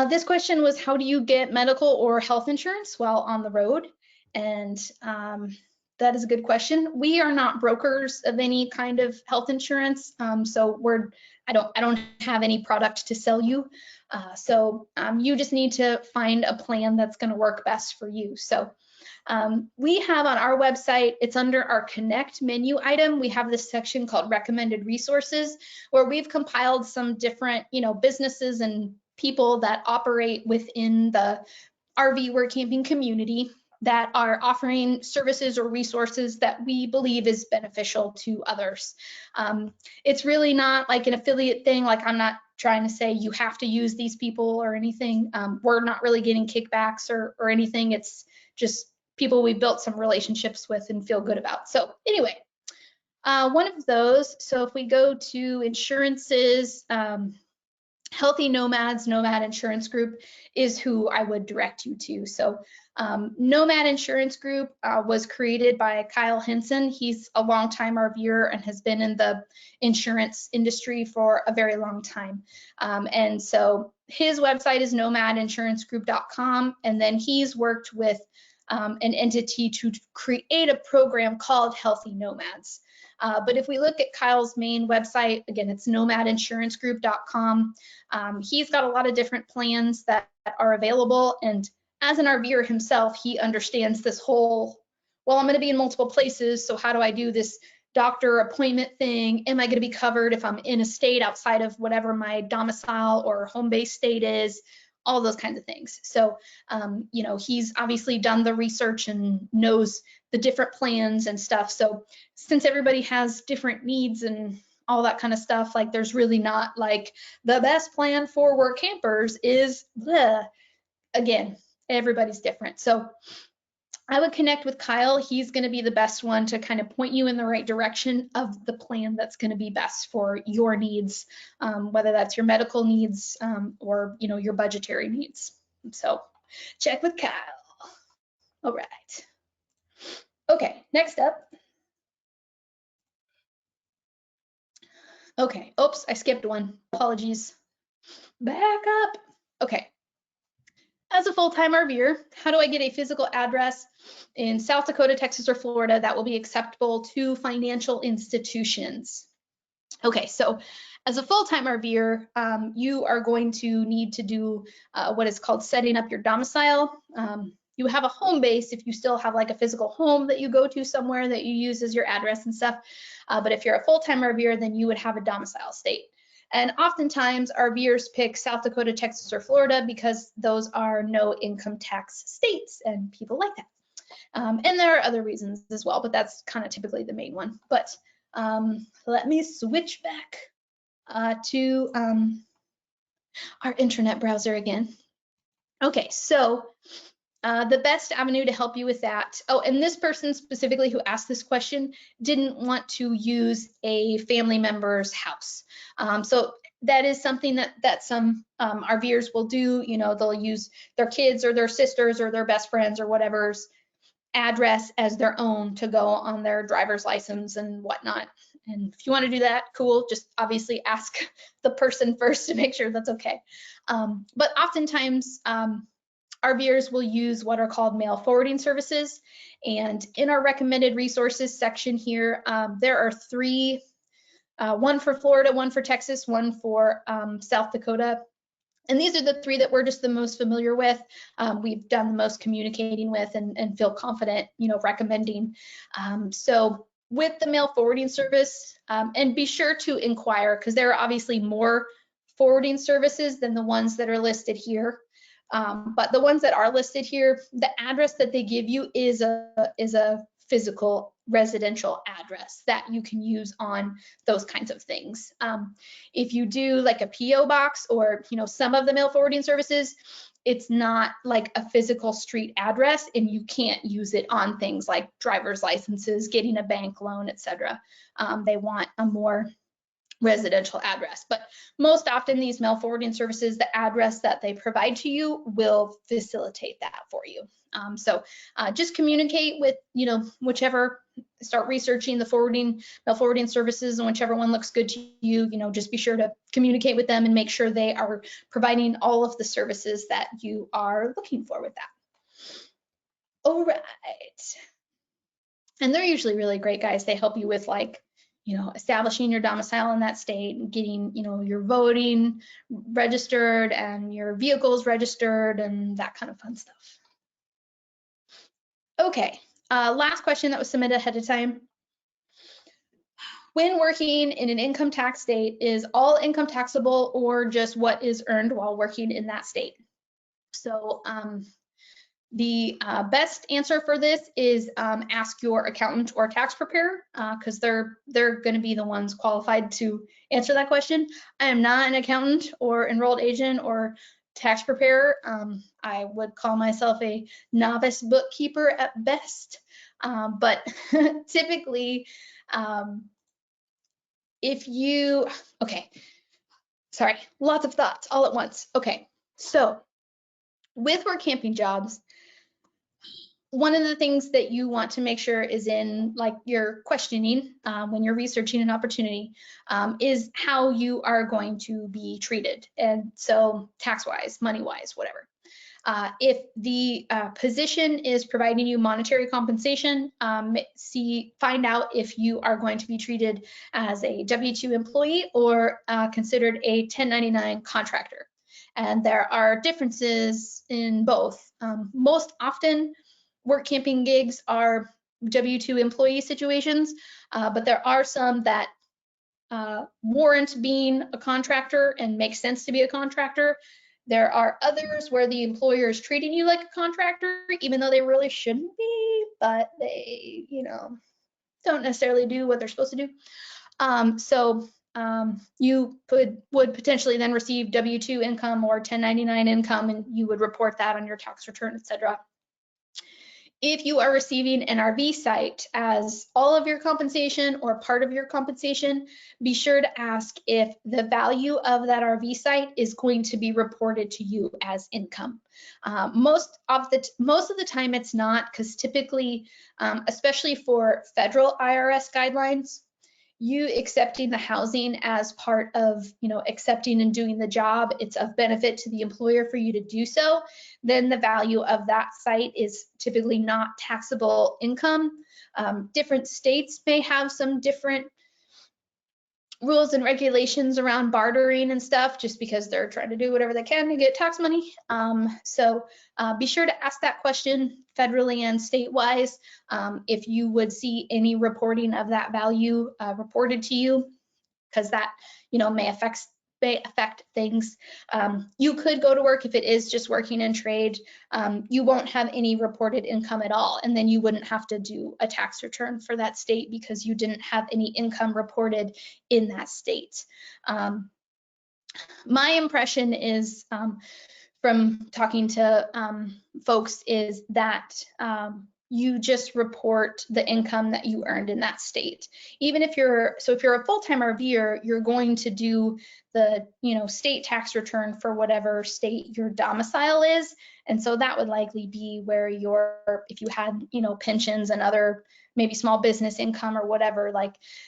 This question was, how do you get medical or health insurance while on the road? And that is a good question. We are not brokers of any kind of health insurance, so I don't have any product to sell you. So you just need to find a plan that's going to work best for you. So we have on our website, it's under our Connect menu item, we have this section called Recommended Resources, where we've compiled some different, businesses and people that operate within the RV work camping community that are offering services or resources that we believe is beneficial to others. It's really not like an affiliate thing. Like, I'm not trying to say you have to use these people or anything. We're not really getting kickbacks or anything. It's just people we built some relationships with and feel good about. So anyway, one of those, so if we go to insurances, Healthy Nomads, Nomad Insurance Group is who I would direct you to. So Nomad Insurance Group was created by Kyle Henson. He's a longtime RVer and has been in the insurance industry for a very long time. And so his website is nomadinsuranceGroup.com, and then he's worked with an entity to create a program called Healthy Nomads. But if we look at Kyle's main website, again, it's nomadinsuranceGroup.com. He's got a lot of different plans that are available. And as an RVer himself, he understands this whole, well, I'm going to be in multiple places, so how do I do this doctor appointment thing? Am I going to be covered if I'm in a state outside of whatever my domicile or home base state is? All those kinds of things. So, he's obviously done the research and knows the different plans and stuff. So since everybody has different needs and all that kind of stuff, like, there's really not like the best plan for Workampers is the, again, everybody's different. So I would connect with Kyle. He's going to be the best one to kind of point you in the right direction of the plan that's going to be best for your needs, whether that's your medical needs or your budgetary needs. So check with Kyle. All right. Okay, next up. Okay, oops, I skipped one. Apologies. Back up. Okay. As a full-time RVer, how do I get a physical address in South Dakota, Texas, or Florida that will be acceptable to financial institutions? Okay, so as a full-time RVer, you are going to need to do what is called setting up your domicile. You have a home base if you still have like a physical home that you go to somewhere that you use as your address and stuff. But if you're a full-time RVer, then you would have a domicile state. And oftentimes RVers pick South Dakota, Texas, or Florida because those are no income tax states and people like that. And there are other reasons as well, but that's kind of typically the main one. But let me switch back to our internet browser again. Okay, so the best avenue to help you with that. Oh, and this person specifically who asked this question didn't want to use a family member's house. So that is something that some RVers will do. They'll use their kids or their sisters or their best friends or whatever's address as their own to go on their driver's license and whatnot. And if you want to do that, cool. Just obviously ask the person first to make sure that's okay. But oftentimes, RVers will use what are called mail forwarding services. And in our recommended resources section here, there are three, one for Florida, one for Texas, one for South Dakota. And these are the three that we're just the most familiar with. We've done the most communicating with and feel confident, recommending. So with the mail forwarding service, and be sure to inquire, because there are obviously more forwarding services than the ones that are listed here. But the ones that are listed here, the address that they give you is a physical residential address that you can use on those kinds of things. If you do like a PO box or some of the mail forwarding services, it's not like a physical street address, and you can't use it on things like driver's licenses, getting a bank loan, etc. They want a more residential address. But most often these mail forwarding services, the address that they provide to you will facilitate that for you. So just communicate with, whichever, start researching the mail forwarding services, and whichever one looks good to you, just be sure to communicate with them and make sure they are providing all of the services that you are looking for with that. All right. And they're usually really great, guys. They help you with establishing your domicile in that state and getting, your voting registered and your vehicles registered and that kind of fun stuff. Okay, last question that was submitted ahead of time. When working in an income tax state, is all income taxable or just what is earned while working in that state? So the best answer for this is ask your accountant or tax preparer, because they're going to be the ones qualified to answer that question. I am not an accountant or enrolled agent or tax preparer. I would call myself a novice bookkeeper at best, but typically, sorry, lots of thoughts all at once. Okay, so with Workamping jobs, one of the things that you want to make sure is in your questioning when you're researching an opportunity is how you are going to be treated. And so tax-wise, money-wise, whatever. If the position is providing you monetary compensation, find out if you are going to be treated as a W-2 employee or considered a 1099 contractor. And there are differences in both. Most often, Workamping gigs are W-2 employee situations, but there are some that warrant being a contractor and make sense to be a contractor. There are others where the employer is treating you like a contractor, even though they really shouldn't be, but they, don't necessarily do what they're supposed to do. So you would potentially then receive W-2 income or 1099 income, and you would report that on your tax return, etc. If you are receiving an RV site as all of your compensation or part of your compensation, be sure to ask if the value of that RV site is going to be reported to you as income. Most of the time it's not, because typically, especially for federal IRS guidelines, you accepting the housing as part of, accepting and doing the job, it's of benefit to the employer for you to do so, then the value of that site is typically not taxable income. Different states may have some different rules and regulations around bartering and stuff, just because they're trying to do whatever they can to get tax money. So be sure to ask that question federally and state-wise if you would see any reporting of that value reported to you, because that may affect things. You could go to work if it is just working in trade. You won't have any reported income at all, and then you wouldn't have to do a tax return for that state because you didn't have any income reported in that state. My impression is from talking to folks is that you just report the income that you earned in that state. Even if you're a full-time RVer, you're going to do the state tax return for whatever state your domicile is, and so that would likely be where if you had pensions and other maybe small business income or whatever,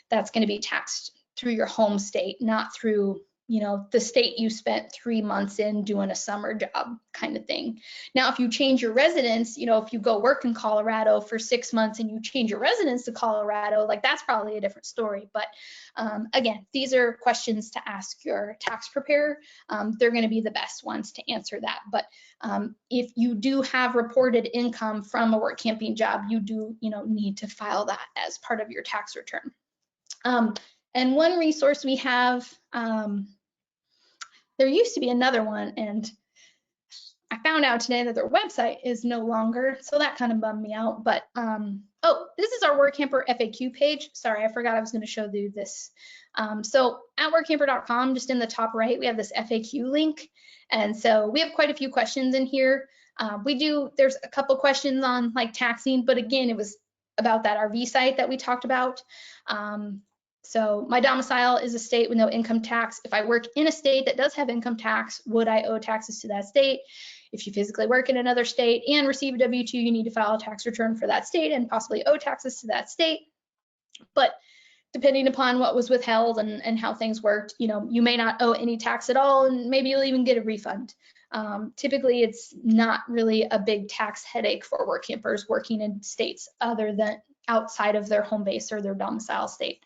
that's going to be taxed through your home state, not through the state you spent 3 months in doing a summer job kind of thing. Now, if you change your residence, if you go work in Colorado for 6 months and you change your residence to Colorado, like that's probably a different story. But again, these are questions to ask your tax preparer. They're going to be the best ones to answer that. But if you do have reported income from a work camping job, you do, need to file that as part of your tax return. And one resource we have, there used to be another one, and I found out today that their website is no longer, so that kind of bummed me out. But oh, this is our Workamper FAQ page. Sorry, I forgot I was going to show you this. So at workamper.com, just in the top right, we have this FAQ link, and so we have quite a few questions in here. There's a couple questions on like taxing, but again, it was about that RV site that we talked about. So my domicile is a state with no income tax. If I work in a state that does have income tax, would I owe taxes to that state? If you physically work in another state and receive a W-2, you need to file a tax return for that state and possibly owe taxes to that state. But depending upon what was withheld and how things worked, you may not owe any tax at all, and maybe you'll even get a refund. Typically, it's not really a big tax headache for work campers working in states other than outside of their home base or their domicile state.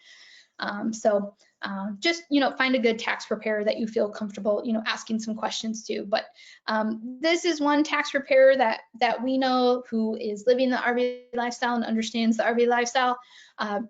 Just, find a good tax preparer that you feel comfortable, asking some questions to. But this is one tax preparer that we know who is living the RV lifestyle and understands the RV lifestyle.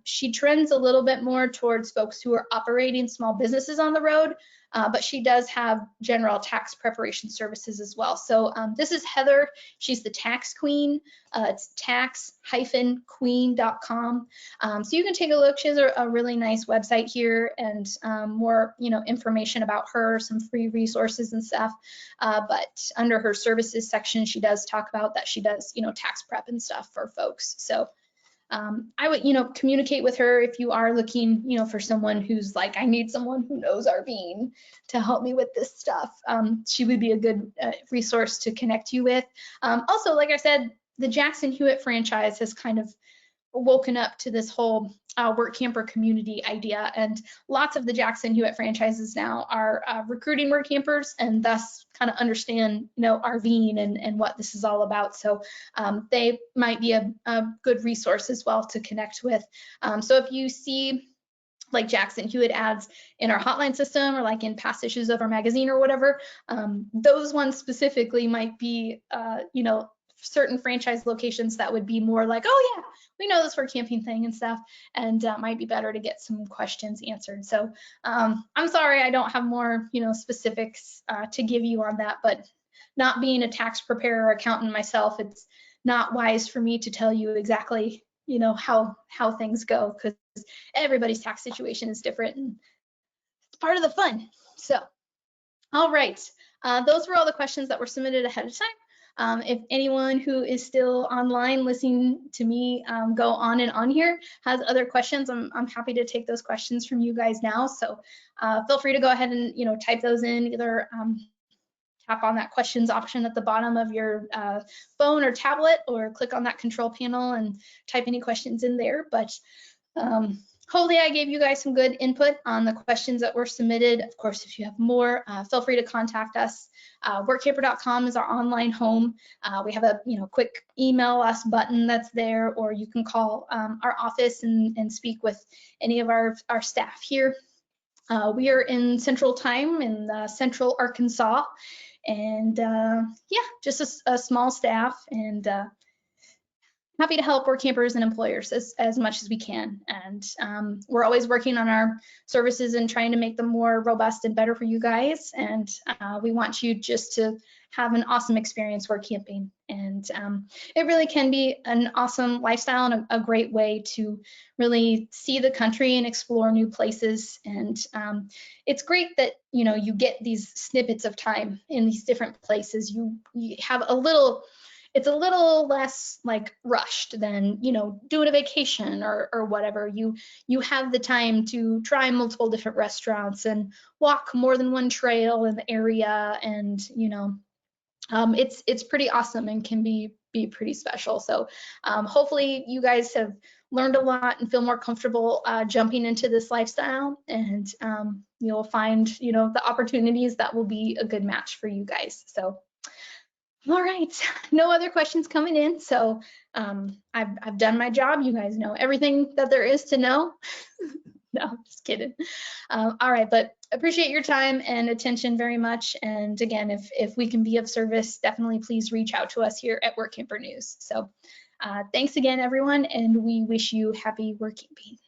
She trends a little bit more towards folks who are operating small businesses on the road, but she does have general tax preparation services as well. So this is Heather. She's the tax queen. It's tax-queen.com. So you can take a look. She has a really nice website here and more, information about her, some free resources and stuff. But under her services section, she does talk about that she does, tax prep and stuff for folks. So I would, communicate with her if you are looking, for someone who's like, I need someone who knows RVing to help me with this stuff. She would be a good resource to connect you with. Also, like I said, the Jackson Hewitt franchise has kind of woken up to this whole work camper community idea, and lots of the Jackson Hewitt franchises now are recruiting work campers and thus kind of understand RVing and what this is all about. So they might be a good resource as well to connect with. So if you see like Jackson Hewitt ads in our hotline system or like in past issues of our magazine or whatever, those ones specifically might be certain franchise locations that would be more like, oh yeah, we know this work camping thing and stuff, and might be better to get some questions answered. So I'm sorry I don't have more specifics to give you on that, but not being a tax preparer or accountant myself, it's not wise for me to tell you exactly how things go, because everybody's tax situation is different and it's part of the fun. So all right, those were all the questions that were submitted ahead of time. If anyone who is still online listening to me go on and on here has other questions, I'm happy to take those questions from you guys now. So feel free to go ahead and type those in, either tap on that questions option at the bottom of your phone or tablet, or click on that control panel and type any questions in there. But hopefully I gave you guys some good input on the questions that were submitted. Of course, if you have more, feel free to contact us. Workamper.com is our online home. We have a quick email us button that's there, or you can call our office and speak with any of our staff here. We are in Central Time in Central Arkansas, and yeah, just a small staff, and happy to help work campers and employers as much as we can. And we're always working on our services and trying to make them more robust and better for you guys. And we want you just to have an awesome experience work camping. And it really can be an awesome lifestyle and a great way to really see the country and explore new places. And it's great that you get these snippets of time in these different places. You have it's a little less like rushed than doing a vacation or whatever. You have the time to try multiple different restaurants and walk more than one trail in the area, and it's pretty awesome and can be be pretty special. So hopefully you guys have learned a lot and feel more comfortable jumping into this lifestyle, and you'll find, the opportunities that will be a good match for you guys. So, all right, no other questions coming in. So I've done my job. You guys know everything that there is to know. No, just kidding. All right, but appreciate your time and attention very much. And again, if we can be of service, definitely please reach out to us here at Workamper News. So thanks again, everyone, and we wish you happy workamping.